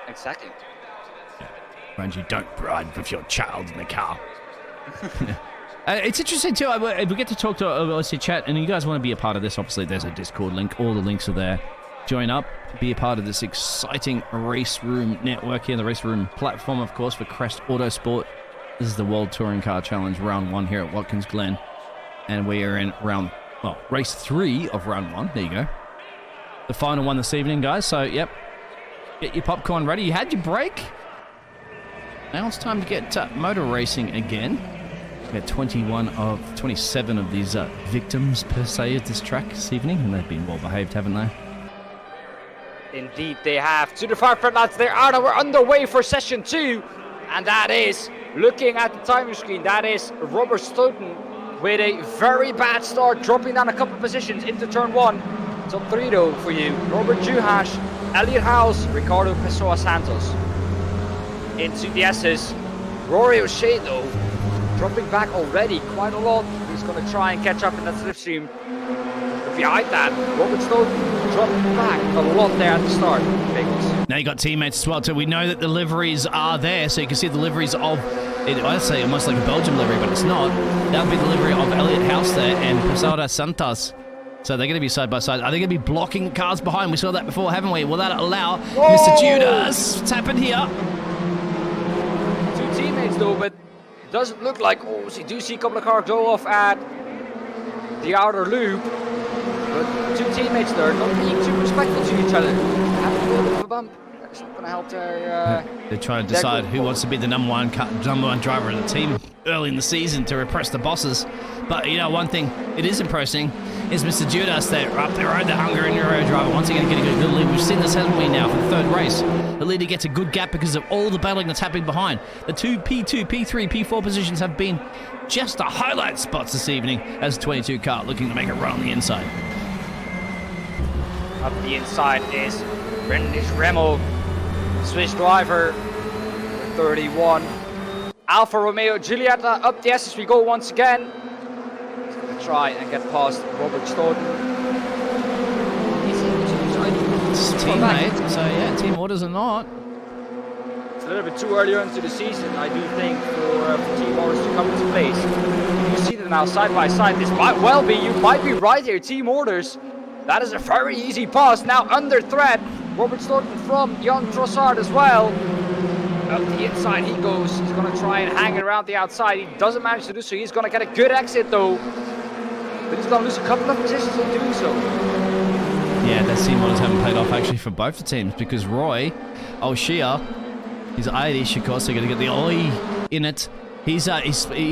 Exactly. Mind you, don't ride with your child in the car. It's interesting too. We get to talk to obviously chat, and you guys want to be a part of this. Obviously, there's a Discord link. All the links are there. Join up. Be a part of this exciting Race Room network here. The Race Room platform, of course, for Crest Autosport. This is the World Touring Car Challenge Round 1 here at Watkins Glen. And we are in race 3 of round 1. There you go. The final one this evening, guys. So, yep. Get your popcorn ready. You had your break. Now it's time to get motor racing again. We got 27 of these victims, per se, at this track this evening. And they've been well behaved, haven't they? Indeed, they have. To the far front, lads. They are now. We're underway for session 2. And that is, looking at the timing screen, that is Robert Stoughton with a very bad start, dropping down a couple positions into turn 1. Top 3 though for you. Robert Juhasz, Elliot House, Ricardo Pessoa Santos. Into the S's. Rory O'Shea though, dropping back already quite a lot. He's going to try and catch up in that slipstream. But behind that, Robert Stoughton dropping back a lot there at the start. Biggles. Now you got teammates as well too. We know that the liveries are there, so you can see the liveries of... I'd say almost like a Belgium livery, but it's not. That would be the livery of Elliot House there and Pessoa Santos. So they're going to be side by side. Are they going to be blocking cars behind? We saw that before, haven't we? Will that allow Mr. Judas? What's happened here? 2 teammates though, but Doesn't look like, oh, so you do see a couple of cars go off at the outer loop. But two teammates there, not being too respectful to each other. Having a little bit of a bump. That's not going to help their... They're trying to decide who wants to be the number one driver of the team early in the season to repress the bosses. But, you know, one thing it is impressing is Mr. Judas there up the road, the Hungarian Euro driver, once again getting a good lead. We've seen this, haven't we, now for the third race. The leader gets a good gap because of all the battling that's happening behind. The two P2, P3, P4 positions have been just the highlight spots this evening as 22 car looking to make a run on the inside. Up the inside is Brendish Remmel, Swiss driver, 31. Alfa Romeo Giulietta up the S as we go once again. He's going to try and get past Robert Stoughton. It's teammate, so yeah, team orders or not. It's a little bit too early into the season, I do think, for team orders to come into place. You see them now side by side. This might well be, you might be right here, team orders. That is a very easy pass. Now under threat, Robert Stoughton from Jan Trossard as well. Up the inside he goes. He's going to try and hang it around the outside. He doesn't manage to do so. He's going to get a good exit though. But he's going to lose a couple of positions in doing so. Yeah, that team orders haven't paid off actually for both the teams because Roy O'Shea, he's Irish, of course, they're going to get the I in it. He's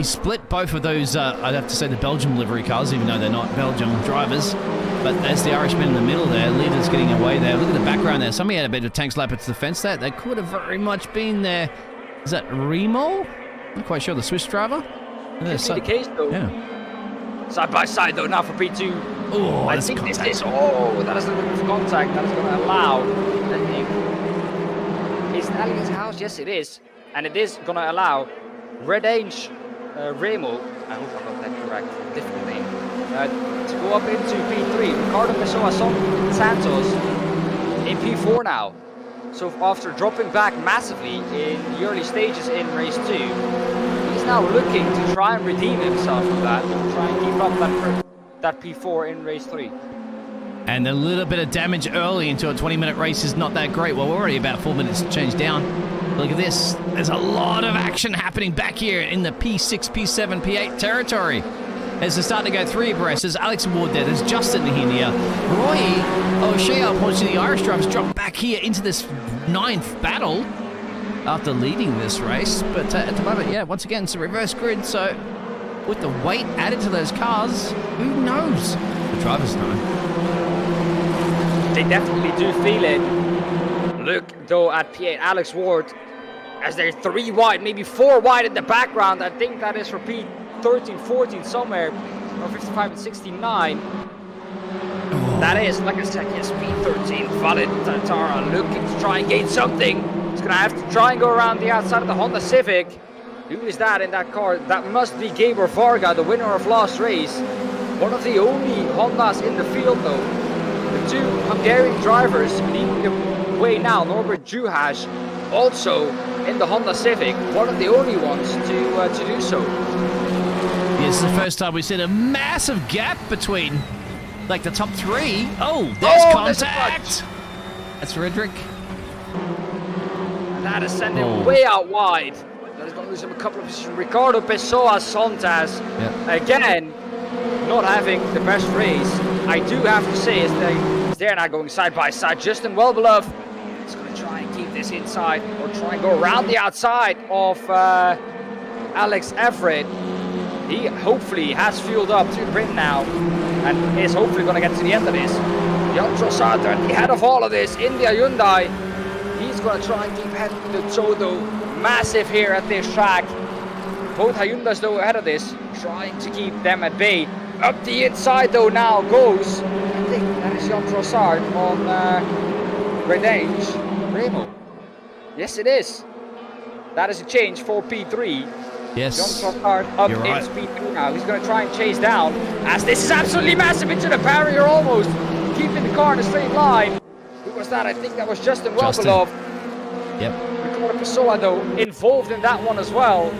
split both of those, I'd have to say the Belgium livery cars, even though they're not Belgium drivers. But there's the Irishman in the middle there. Leader's getting away there. Look at the background there. Somebody had a bit of tank slap into the fence there. That could have very much been there. Is that Remo? I'm not quite sure. The Swiss driver? Could be the case though. Yeah. Side by side though now for P2. Oh, I think this is, that is a little bit of contact that is going to allow. Is it Elliott's house? Yes, it is. And it is going to allow Redange Remo, I hope I got that correct, different name, to go up into P3. Ricardo Pessoa Santos in P4 now. So after dropping back massively in the early stages in race 2, he's now looking to try and redeem himself from that, to try and keep up that P4 in race 3. And a little bit of damage early into a 20-minute race is not that great. Well, we're already about 4 minutes to change down. Look at this. There's a lot of action happening back here in the P6, P7, P8 territory. As they're starting to go three abreast, there's Alex Ward there, there's Justin here. Roy O'Shea, unfortunately, the Irish drivers dropped back here into this 9th battle after leading this race. But at the moment, yeah, once again, it's a reverse grid. So with the weight added to those cars, who knows? The drivers know. They definitely do feel it. Look, though, at P8, Alex Ward, as they're 3 wide, maybe 4 wide in the background. I think that is for P13, 14 somewhere, or 55 and 69. Oh. That is, like I said, yes, P13, Valid Tara looking to try and gain something. He's going to have to try and go around the outside of the Honda Civic. Who is that in that car? That must be Gabor Varga, the winner of last race. One of the only Hondas in the field, though. The 2 Hungarian drivers leading the way now, Norbert Juhas, also in the Honda Civic, one of the only ones to do so. This is the first time we've seen a massive gap between, like, the top 3. Oh, there's contact! That's Redrick. And that is sending him way out wide. That is going to lose him a couple of positions. Ricardo Pessoa Santos, again, not having the best race. I do have to say, they're now going side by side. Justin Wellbeloved is going to try and keep this inside, or try and go around the outside of Alex Everitt. He hopefully has fueled up to the rim now, and is hopefully going to get to the end of this. Jan Trossard at the head of all of this in the Hyundai. He's going to try and keep heading to Zodo. Massive here at this track. Both Hyundais though ahead of this, trying to keep them at bay. Up the inside though now goes, I think that is Jan Trossard on Redange Remo. Yes it is. That is a change for P3. Yes. Jan Trossard up into P3 now. He's going to try and chase down, as this is absolutely massive into the barrier almost. Keeping the car in a straight line. Who was that? I think that was Justin Wellbeloved. Yep. Ricardo Pessoa though involved in that one as well.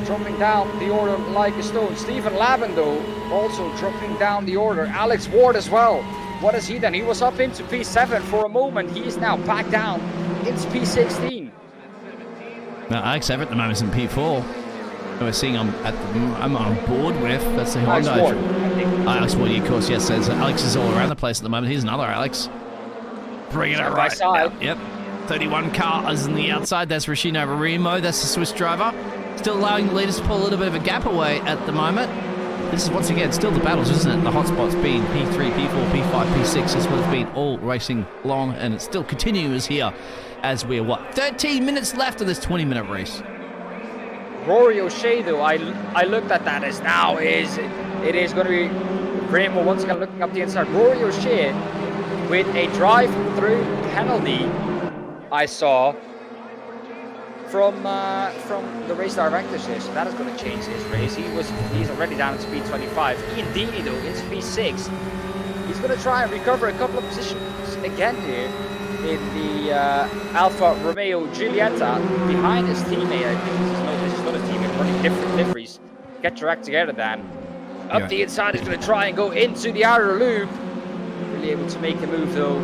Dropping down the order like a stone. Stephen Labendo also dropping down the order. Alex Ward as well. What has he done? He was up into P7 for a moment. He is now back down into P16. Now, Alex Everitt at the moment is in P4. who we're seeing I'm on board with. That's the Alex Honda. Ward, I think. Alex Ward, of course, yes. Says Alex is all around the place at the moment. Here's another Alex. Bringing it right now. Yep. 31 cars on the outside. That's Rashino Remo. That's the Swiss driver. Still allowing the leaders to pull a little bit of a gap away at the moment. This is, once again, still the battles, isn't it? The hotspots being P3, P4, P5, P6 is what it's been all racing long, and it still continues here as we're, 13 minutes left of this 20-minute race. Rory O'Shea, though, I looked at that as now it is going to be Remo once again looking up the inside. Rory O'Shea with a drive-through penalty I saw from the race directors here, so that is going to change his race. He's already down at speed 25. Ian Deeney, though, in speed 6. He's going to try and recover a couple of positions again here in the Alfa Romeo Giulietta behind his teammate. I think this is not a teammate running different liveries. Get your act together, Dan. Up the inside, he's going to try and go into the outer loop. Really able to make a move, though.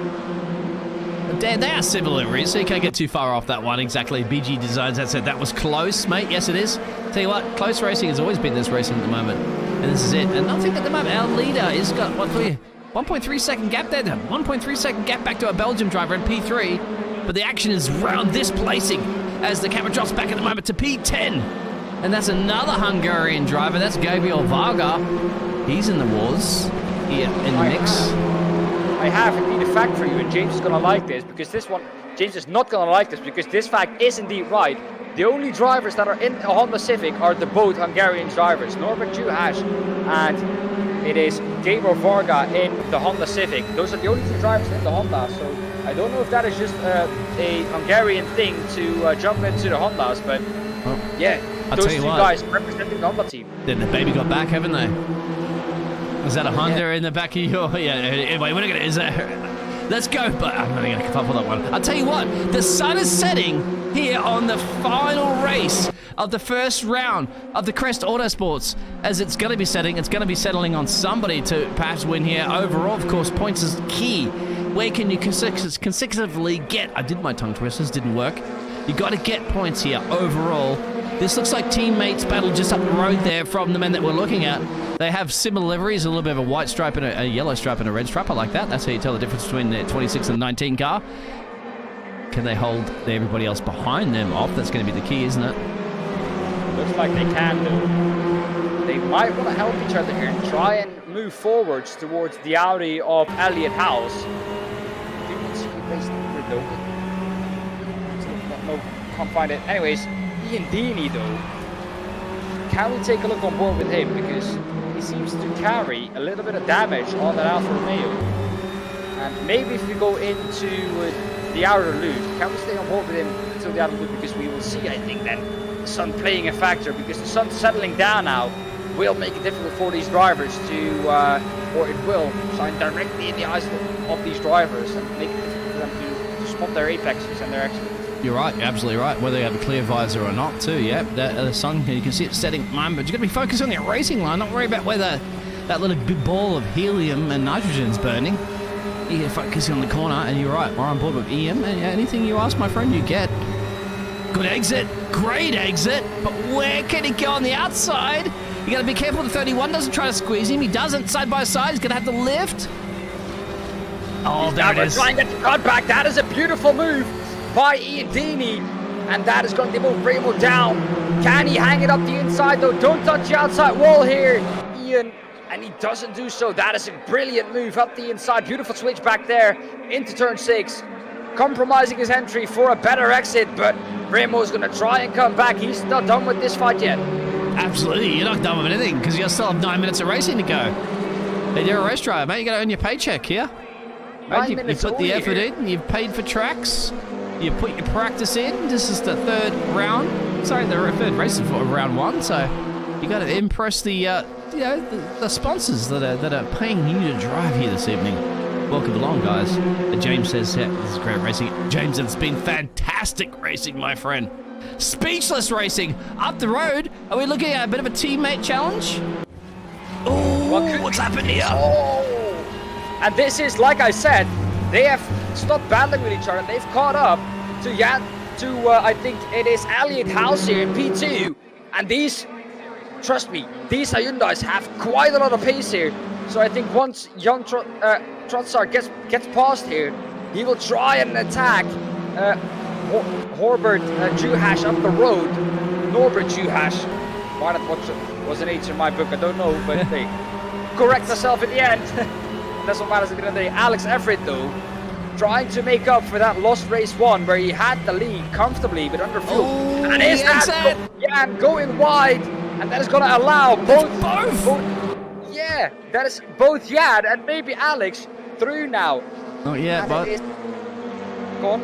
They are similar liveries, so you can't get too far off that one. Exactly. BG Designs that said that was close, mate. Yes, it is. Tell you what, close racing has always been this racing at the moment. And this is it. And I think at the moment, our leader has got, 1.3 second gap there. 1.3 second gap back to a Belgium driver in P3. But the action is round this placing as the camera drops back at the moment to P10. And that's another Hungarian driver. That's Gabriel Varga. He's in the wars here in the mix. I have indeed a fact for you, and James is going to like this, because James is not going to like this, because this fact is indeed right. The only drivers that are in a Honda Civic are the both Hungarian drivers, Norbert Juhas and it is Gabriel Varga in the Honda Civic. Those are the only two drivers in the Honda, so I don't know if that is just a Hungarian thing to jump into the Hondas, but yeah, those two guys representing the Honda team. Then the baby got back, haven't they? Is that a Honda in the back of your... Yeah, anyway, we're not going to... Is that... Let's go, but I'm not going to keep up with that one. I'll tell you what, the sun is setting here on the final race of the first round of the Crest Autosports. As it's going to be setting, it's going to be settling on somebody to perhaps win here. Overall, of course, points is key. Where can you consecutively get... I did my tongue twisters, didn't work. You got to get points here overall. This looks like teammates battle just up the road there from the men that we're looking at. They have similar liveries, a little bit of a white stripe and a yellow stripe and a red stripe. I like that. That's how you tell the difference between the 26 and the 19 car. Can they hold everybody else behind them off? That's going to be the key, isn't it? Looks like they can do. They might want to help each other here and try and move forwards towards the Audi of Elliott House. Do you see a place though? No, can't find it. Anyways, Ian Deeney though. Can we take a look on board with him, because he seems to carry a little bit of damage on that Alfa Romeo. And maybe if we go into the outer loop, can we stay on board with him until the outer loop, because we will see, I think, then the sun playing a factor, because the sun settling down now will make it difficult for these drivers to, or it will shine directly in the eyes of these drivers and make it difficult for them to spot their apexes and their exits. You're right, you're absolutely right. Whether you have a clear visor or not, too. Yeah, the sun, you can see it setting at the moment, but you've got to be focused on your racing line, not worry about whether that little big ball of helium and nitrogen is burning. You're focusing on the corner, and you're right, we're on board with Ian, and anything you ask, my friend, you get. Good exit, great exit, but where can he go on the outside? You got to be careful the 31 doesn't try to squeeze him. He doesn't, side by side, he's going to have to lift. Oh, there it is. Trying to get the car back. That is a beautiful move by Ian Deeney, and that is going to move Remo down. Can he hang it up the inside though? Don't touch the outside wall here, Ian, and he doesn't do so. That is a brilliant move up the inside. Beautiful switch back there into turn 6, compromising his entry for a better exit, but Remo's going to try and come back. He's not done with this fight yet. Absolutely, you're not done with anything, because you still have 9 minutes of racing to go. And you're a race driver, mate. You got to earn your paycheck here. Right? You put the effort in, you've paid for tracks. You put your practice in. This is the third round. Sorry, the third race for round 1. So you got to impress the the sponsors that are paying you to drive here this evening. Welcome along, guys. James says this is great racing. James, it's been fantastic racing, my friend. Speechless racing up the road. Are we looking at a bit of a teammate challenge? Oh, what's happened here? Oh. And this is, like I said, they have stopped battling with each other, and they've caught up to I think it is Elliott House here in P2, and these trust me, these Hyundais have quite a lot of pace here. So I think once young Trotsar gets past here, he will try and attack Norbert Juhasz up the road. Norbert Juhasz. Why not what was an H in my book? I don't know, but they correct myself in the end. That's what matters at the end of the day. Alex Everitt, though, trying to make up for that lost race 1 where he had the lead comfortably but under fuel. Oh, and is that Jan going wide? And that is going to allow both. Yeah, that is both Jan and maybe Alex through now. Oh yeah, but go on.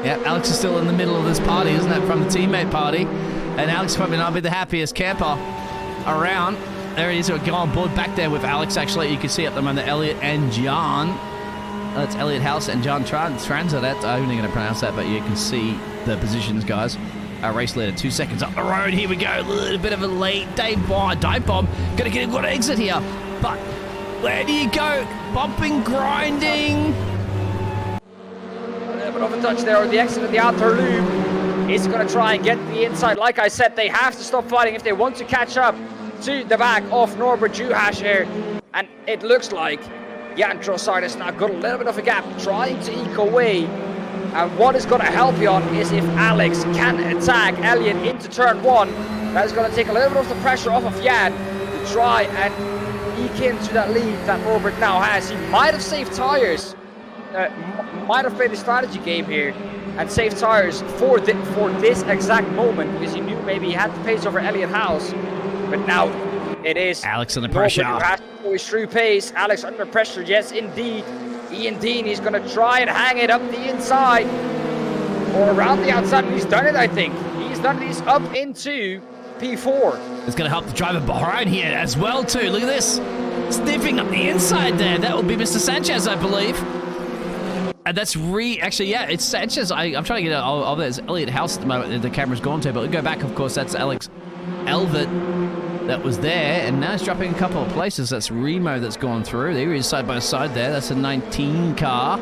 Yeah, Alex is still in the middle of this party, isn't it? From the teammate party, and Alex probably not be the happiest camper around. There he is. We'll go on board back there with Alex. Actually, you can see up the moment Elliot and John. That's Elliot House and John Transit. I'm only going to pronounce that, but you can see the positions, guys. Our race leader, 2 seconds up the road. Here we go. A little bit of a lead. Dive bomb. Going to get a good exit here. But where do you go? Bumping, grinding. A little bit of a touch there on the exit of the outer loop. He's going to try and get the inside. Like I said, they have to stop fighting if they want to catch up to the back of Norbert Juhasz here. And it looks like Jan Trossard has now got a little bit of a gap, trying to eke away. And what is going to help you on is if Alex can attack Elliot into turn 1. That is going to take a little bit of the pressure off of Jan to try and eke into that lead that Norbert now has. He might have saved tires, might have played a strategy game here and saved tires for this exact moment because he knew maybe he had the pace over Elliot House. But now it is Alex under pressure. Who has to go his true pace. Alex under pressure, yes indeed. Ian Dean, he's going to try and hang it up the inside or around the outside. He's done it, I think. He's done it. He's up into P4. It's going to help the driver behind here as well too. Look at this. Sniffing up the inside there. That will be Mr. Sanchez, I believe. And that's actually, yeah, it's Sanchez. I'm trying to get it. There's Elliot House at the moment. The camera's gone to, but we'll go back, of course. That's Alex Elvitt that was there, and now he's dropping a couple of places. That's Remo that's gone through. There he is side by side there. That's a 19 car.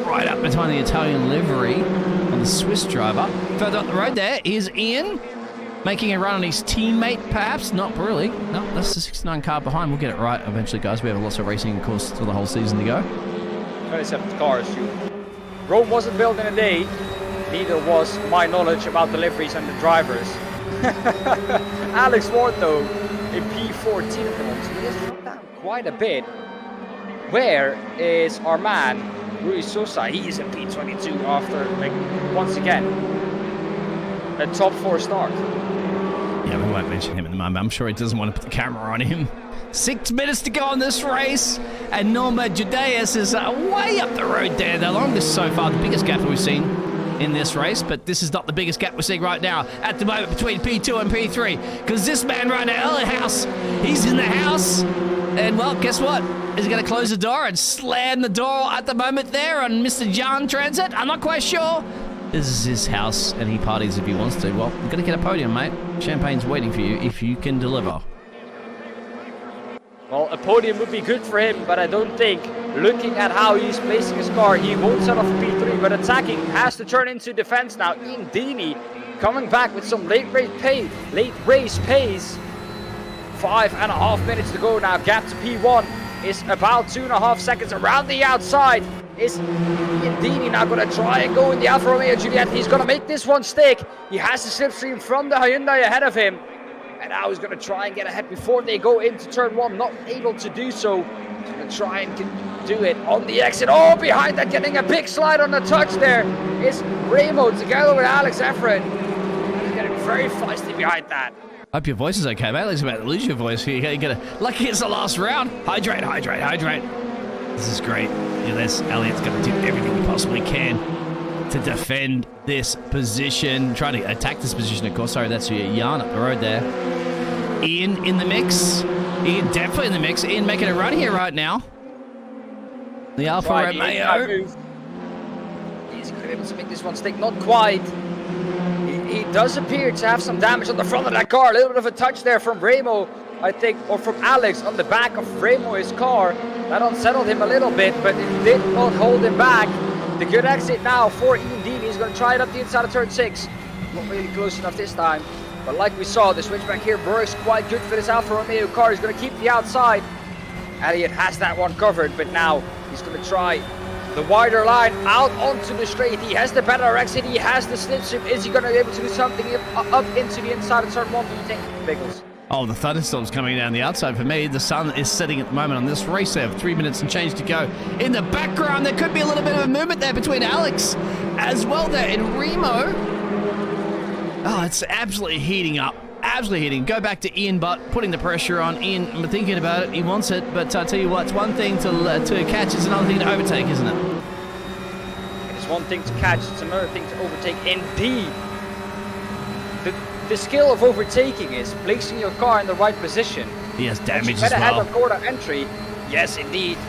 Right up behind the Italian livery on the Swiss driver. Further up the road there is Ian, making a run on his teammate, perhaps. Not really. No, that's the 69 car behind. We'll get it right eventually, guys. We have lots of racing, of course, for the whole season to go. 27 cars. Rome wasn't built in a day. Neither was my knowledge about the liveries and the drivers. Alex Ward, though, in P14 at the moment. He has dropped down quite a bit. Where is our man, Rui Sosa? He is in P22 after, once again, a top 4 start. Yeah, we won't mention him at the moment. I'm sure he doesn't want to put the camera on him. 6 minutes to go on this race, and Norma Judeus is way up the road there. The longest so far, the biggest gap that we've seen in this race, but this is not the biggest gap we're seeing right now at the moment between P2 and P3, because this man right now, Elliot House, he's in the house, and well, guess what? He's going to close the door and slam the door at the moment there on Mr. John Transit. I'm not quite sure. This is his house, and he parties if he wants to. Well, you're going to get a podium, mate. Champagne's waiting for you if you can deliver. Well, a podium would be good for him, but I don't think, looking at how he's placing his car, he won't set off P3, but attacking has to turn into defense now. Ian Deeney coming back with some late race pace. 5.5 minutes to go now. Gap to P1 is about 2.5 seconds. Around the outside is Ian Deeney now going to try and go in the Alfa Romeo Juliet. He's going to make this one stick. He has the slipstream from the Hyundai ahead of him. And now he's going to try and get ahead before they go into turn 1. Not able to do so. He's going to try and do it on the exit. Oh, behind that, getting a big slide on the touch there is Remo together with Alex Everitt. He's getting very feisty behind that. Hope your voice is okay, mate. It's about to lose your voice. You're going to lucky it's the last round. Hydrate. This is great. Yeah, Elliot's going to do everything he possibly can to defend this position. Trying to attack this position, of course. Sorry, that's your yarn up the road there. Ian in the mix. Ian definitely in the mix. Ian making a run here right now. The Alfa Romeo. He's going to be able to make this one stick. Not quite. He does appear to have some damage on the front of that car. A little bit of a touch there from Remo, I think, or from Alex on the back of Remo's car. That unsettled him a little bit, but it did not hold him back. The good exit now for Ian Dean. He's going to try it up the inside of turn 6. Not really close enough this time. But like we saw, the switchback here works quite good for this Alfa Romeo car. He's going to keep the outside. Elliott has that one covered, but now he's going to try the wider line out onto the straight. He has the better exit. He has the slipstream. Is he going to be able to do something up into the inside of turn 1, do you think, Biggles? Oh, the thunderstorm's coming down the outside for me. The sun is setting at the moment on this race. They have 3 minutes and change to go. In the background, there could be a little bit of a movement there between Alex as well there in Remo. Oh, it's absolutely heating up. Absolutely heating. Go back to Ian Butt, putting the pressure on. Ian, I'm thinking about it. He wants it, but I tell you what, it's one thing to catch, it's another thing to overtake, isn't it? It's one thing to catch, it's another thing to overtake. Indeed. The skill of overtaking is placing your car in the right position. He has damage as better well. Head on corner entry. Yes, indeed.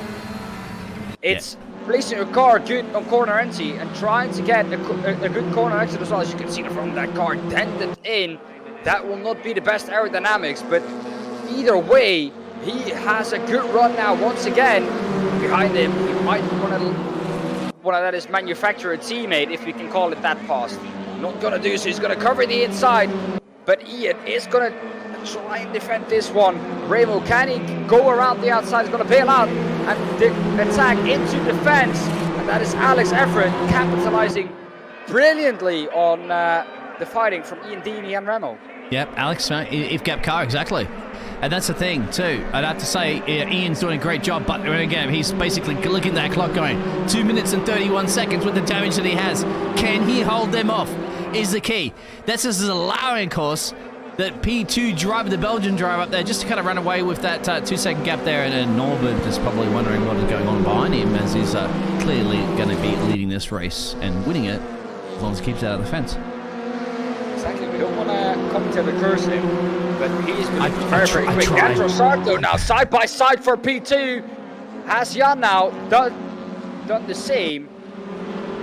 It's placing your car good on corner entry and trying to get a good corner exit as well. As you can see from that car dented in. That will not be the best aerodynamics, but either way, he has a good run now once again. Behind him, he might want to let his manufacturer teammate, if we can call it that, past. Not gonna do so, he's gonna cover the inside, but Ian is gonna try and defend this one. Remo, can he go around the outside? He's gonna bail out and attack into defense, and that is Alex Everitt capitalizing brilliantly on the fighting from Ian Deeney and Remo. Yep, Alex, if gap car, exactly. And that's the thing, too. I'd have to say, Ian's doing a great job, but again, he's basically looking at that clock going 2 minutes and 31 seconds with the damage that he has. Can he hold them off? Is the key. This is allowing, of course, that P2 driver, the Belgian driver up there, just to kind of run away with that 2 second gap there. And Norbert is probably wondering what is going on behind him, as he's clearly going to be leading this race and winning it, as long as he keeps it out of the fence. Exactly, we don't want to come to the cursing, but he's been very quick. Andrew Sarto now side by side for P2. Has Jan now done the same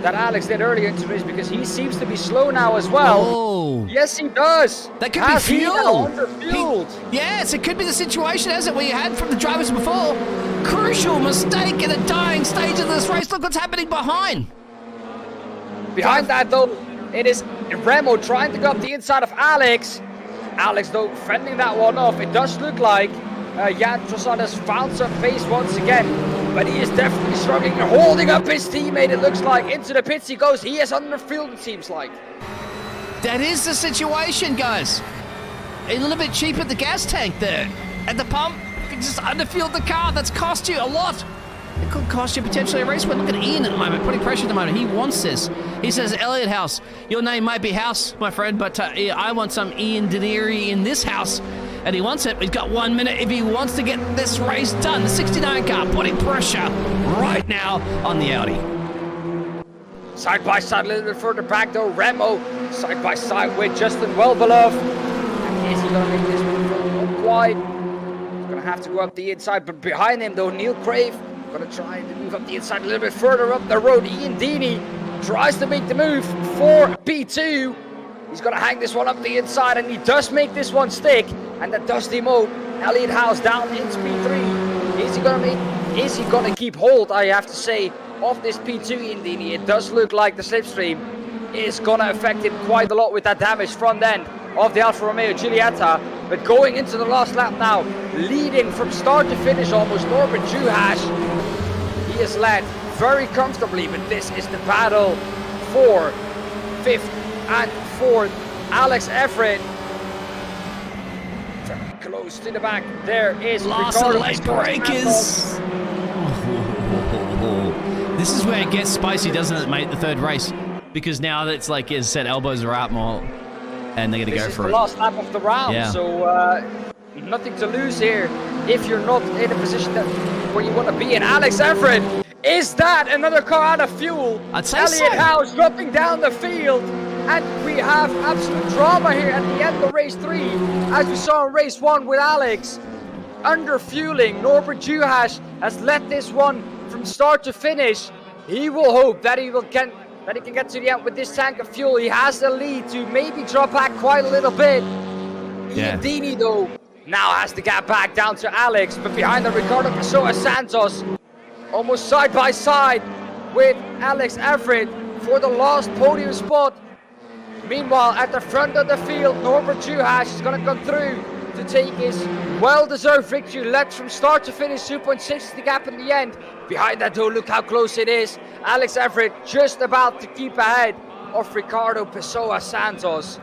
that Alex did earlier into the race, because he seems to be slow now as well. Oh. Yes, he does. That could be fuel. Underfueled. Yes, it could be the situation, as it we had from the drivers before. Crucial mistake in the dying stage of this race. Look what's happening behind. Behind that, though, it is Remo trying to go up the inside of Alex. Alex, though, fending that one off. It does look like Jan Trossard has found some pace once again, but he is definitely struggling and holding up his teammate. It looks like into the pits he goes. He is underfueled, it seems like. That is the situation, guys. A little bit cheap at the gas tank there. At the pump, you just underfueled the car. That's cost you a lot. It could cost you potentially a race win. Look at Ian at the moment, putting pressure at the moment. He wants this. He says, Elliott House, your name might be House, my friend, but I want some Ian Denieri in this house. And he wants it. He's got 1 minute if he wants to get this race done. The 69 car putting pressure right now on the Audi. Side by side, a little bit further back though. Remo side by side with Justin Wellbeloved. And is he going to make this one not quite? He's going to have to go up the inside, but behind him though, Neil Krave going to try to move up the inside a little bit further up the road. Ian Deeney tries to make the move for P2. He's going to hang this one up the inside, and he does make this one stick, and that does demote Elliott House down into P3. Is he going to keep hold, I have to say, of this P2 Ian Deeney? It does look like the slipstream is going to affect him quite a lot with that damage front end of the Alfa Romeo Giulietta. But going into the last lap now, leading from start to finish almost, Norbert Juhasz. He is led very comfortably, but this is the battle for 5th and 4th. Alex Everitt very close to the back. There is lots of late breakers. This is where it gets spicy, doesn't it, mate? The third race, because now it's like, as I said, elbows are out more, and they're going to go for it. This is the last lap of the round, so nothing to lose here if you're not in a position where you want to be in. Alex Everitt, is that another car out of fuel? I'd say Elliott so. House dropping down the field, and we have absolute drama here at the end of race 3, as we saw in race 1 with Alex. Under fueling, Norbert Juhasz has led this one from start to finish. He will hope that he can get to the end with this tank of fuel. He has the lead to maybe drop back quite a little bit. Ian Deeney, though, now has to get back down to Alex, but behind them, Ricardo Pessoa Santos, almost side by side with Alex Everitt for the last podium spot. Meanwhile, at the front of the field, Norbert Juhasz is going to come through to take his well-deserved victory. Led from start to finish, 2.6 is the gap in the end. Behind that though, look how close it is. Alex Everitt just about to keep ahead of Ricardo Pessoa Santos.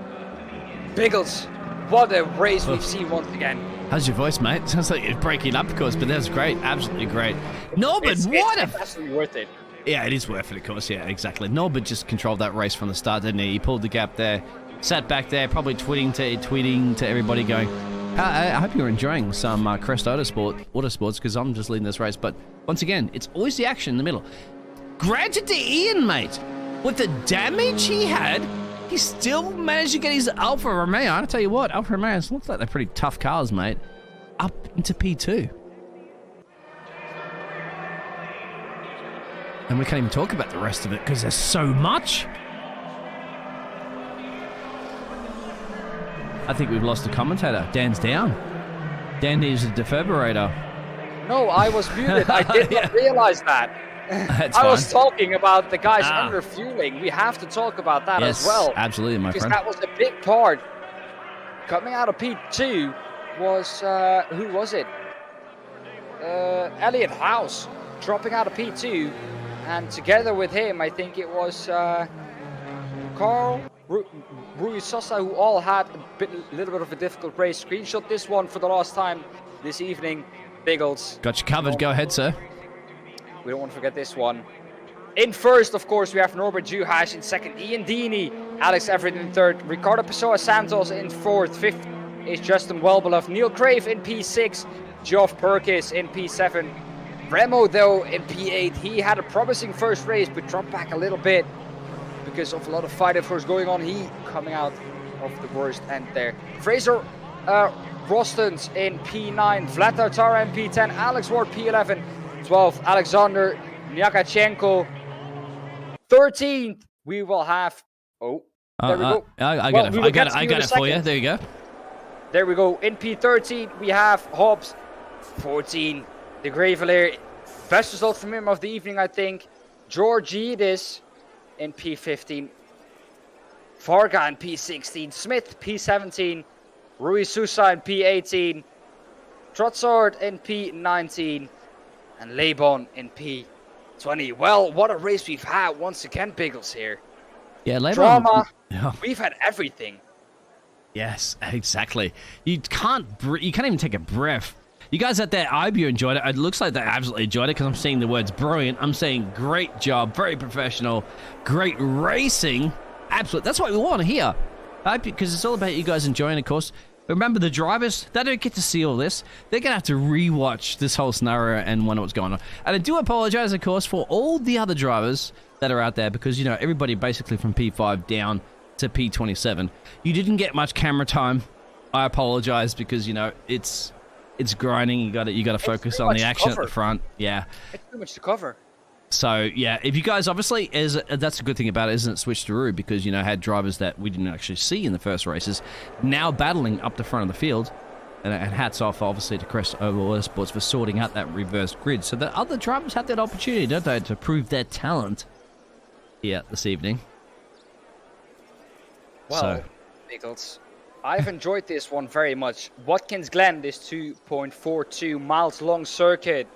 Biggles, what a race we've seen once again. How's your voice, mate? Sounds like you're breaking up, of course, but that was great. Absolutely great. Norbert, It's absolutely worth it. Yeah, it is worth it, of course. Yeah, exactly. Norbert just controlled that race from the start, didn't he? He pulled the gap there, sat back there, probably tweeting to everybody going, I hope you're enjoying some Crest Autosports, because I'm just leading this race. But once again, it's always the action in the middle. Granted to Ian, mate, with the damage he had, he still managed to get his Alfa Romeo. I tell you what, Alfa Romeos looks like they're pretty tough cars, mate, up into P2. And we can't even talk about the rest of it because there's so much. I think we've lost a commentator. Dan's down. Dan needs a defibrillator. No, I was muted. I did not realize that. That's I fine. was talking about the guys under fueling. We have to talk about that as well. Absolutely, my friend. Because that was a big part. Coming out of P2 was, who was it? Elliot House dropping out of P2. And together with him, I think it was Carl, Rui Sosa, who all had a little bit of a difficult race. Screenshot this one for the last time this evening. Biggles. Got you covered. Go ahead, sir. We don't want to forget this one. In first, of course, we have Norbert Juhasz. In second, Ian Deeney. Alex Everitt in third. Ricardo Pessoa Santos in fourth. Fifth is Justin Wellbeloved. Neil Krave in P6. Geoff Purkiss in P7. Remo, though, in P8. He had a promising first race, but dropped back a little bit because of a lot of fight, of course, going on. He coming out of the worst end there. Fraser Rostens in P9. Vlad Tartara in P10. Alex Ward P11. 12th, Alexander Nyakachenko. 13th, we will have... Oh, there we go. I got it for you. There you go. There we go. In P13, we have Hobbs. 14, the Gravelier. Best result from him of the evening, I think. Georgides in P15. Varga in P16. Smith, P17. Rui Sousa in P18. Trotsard in P19. And Lebon in P20. Well, what a race we've had once again, Biggles here. Yeah, Lebon. Drama. Yeah. We've had everything. Yes, exactly. You can't even take a breath. You guys out there, I hope you enjoyed it. It looks like they absolutely enjoyed it because I'm seeing the words brilliant. I'm saying great job, very professional, great racing. Absolutely. That's what we want to hear. Because it's all about you guys enjoying, of course. Remember, the drivers, they don't get to see all this. They're going to have to rewatch this whole scenario and wonder what's going on. And I do apologize, of course, for all the other drivers that are out there because, you know, everybody basically from P5 down to P27. You didn't get much camera time. I apologize because, you know, it's grinding. You got to focus on the action at the front. Yeah. It's too much to cover. So, yeah, if you guys, obviously, that's a good thing about it, isn't it, switched to Rue, because, you know, had drivers that we didn't actually see in the first races now battling up the front of the field. And hats off, obviously, to Crest Autosport for sorting out that reverse grid. So that other drivers have that opportunity, don't they, to prove their talent here this evening. Well, Biggles, I've enjoyed this one very much. Watkins Glen, this 2.42 miles long circuit,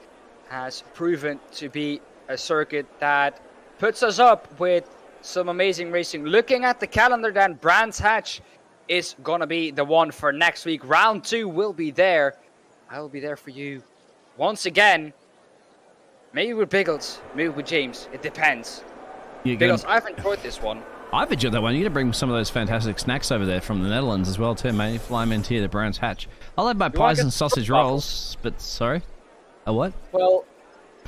has proven to be a circuit that puts us up with some amazing racing. Looking at the calendar, then, Brands Hatch is going to be the one for next week. Round 2 will be there. I will be there for you once again. Maybe with Biggles, maybe with James. It depends. Biggles, I've enjoyed this one. I've enjoyed that one. You're going to bring some of those fantastic snacks over there from the Netherlands as well, too, mate. Fly them into here, the Brands Hatch. I'll have my pies and sausage rolls, but sorry? A what? Well,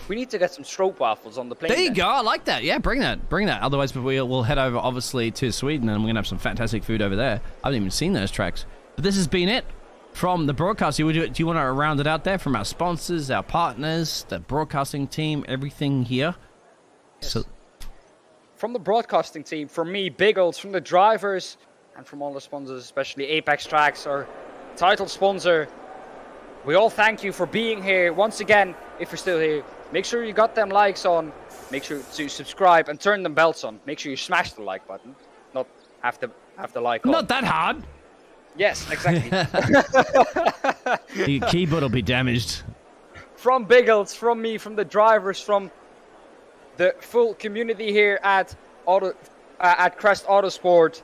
we need to get some stroop waffles on the plane. There you go. I like that. Yeah, bring that. Otherwise, we'll head over, obviously, to Sweden, and we're going to have some fantastic food over there. I haven't even seen those tracks. But this has been it from the broadcast. Do you want to round it out there from our sponsors, our partners, the broadcasting team, everything here? Yes. So, from the broadcasting team, from me, Biggles, from the drivers, and from all the sponsors, especially Apex Tracks, our title sponsor, we all thank you for being here. Once again, if you're still here, make sure you got them likes on. Make sure to subscribe and turn them bells on. Make sure you smash the like button. Not have to like on. Not that hard. Yes, exactly. Your keyboard will be damaged. From Biggles, from me, from the drivers, from the full community here at Crest Autosport.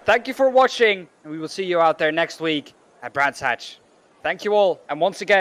Thank you for watching, and we will see you out there next week at Brands Hatch. Thank you all, and once again,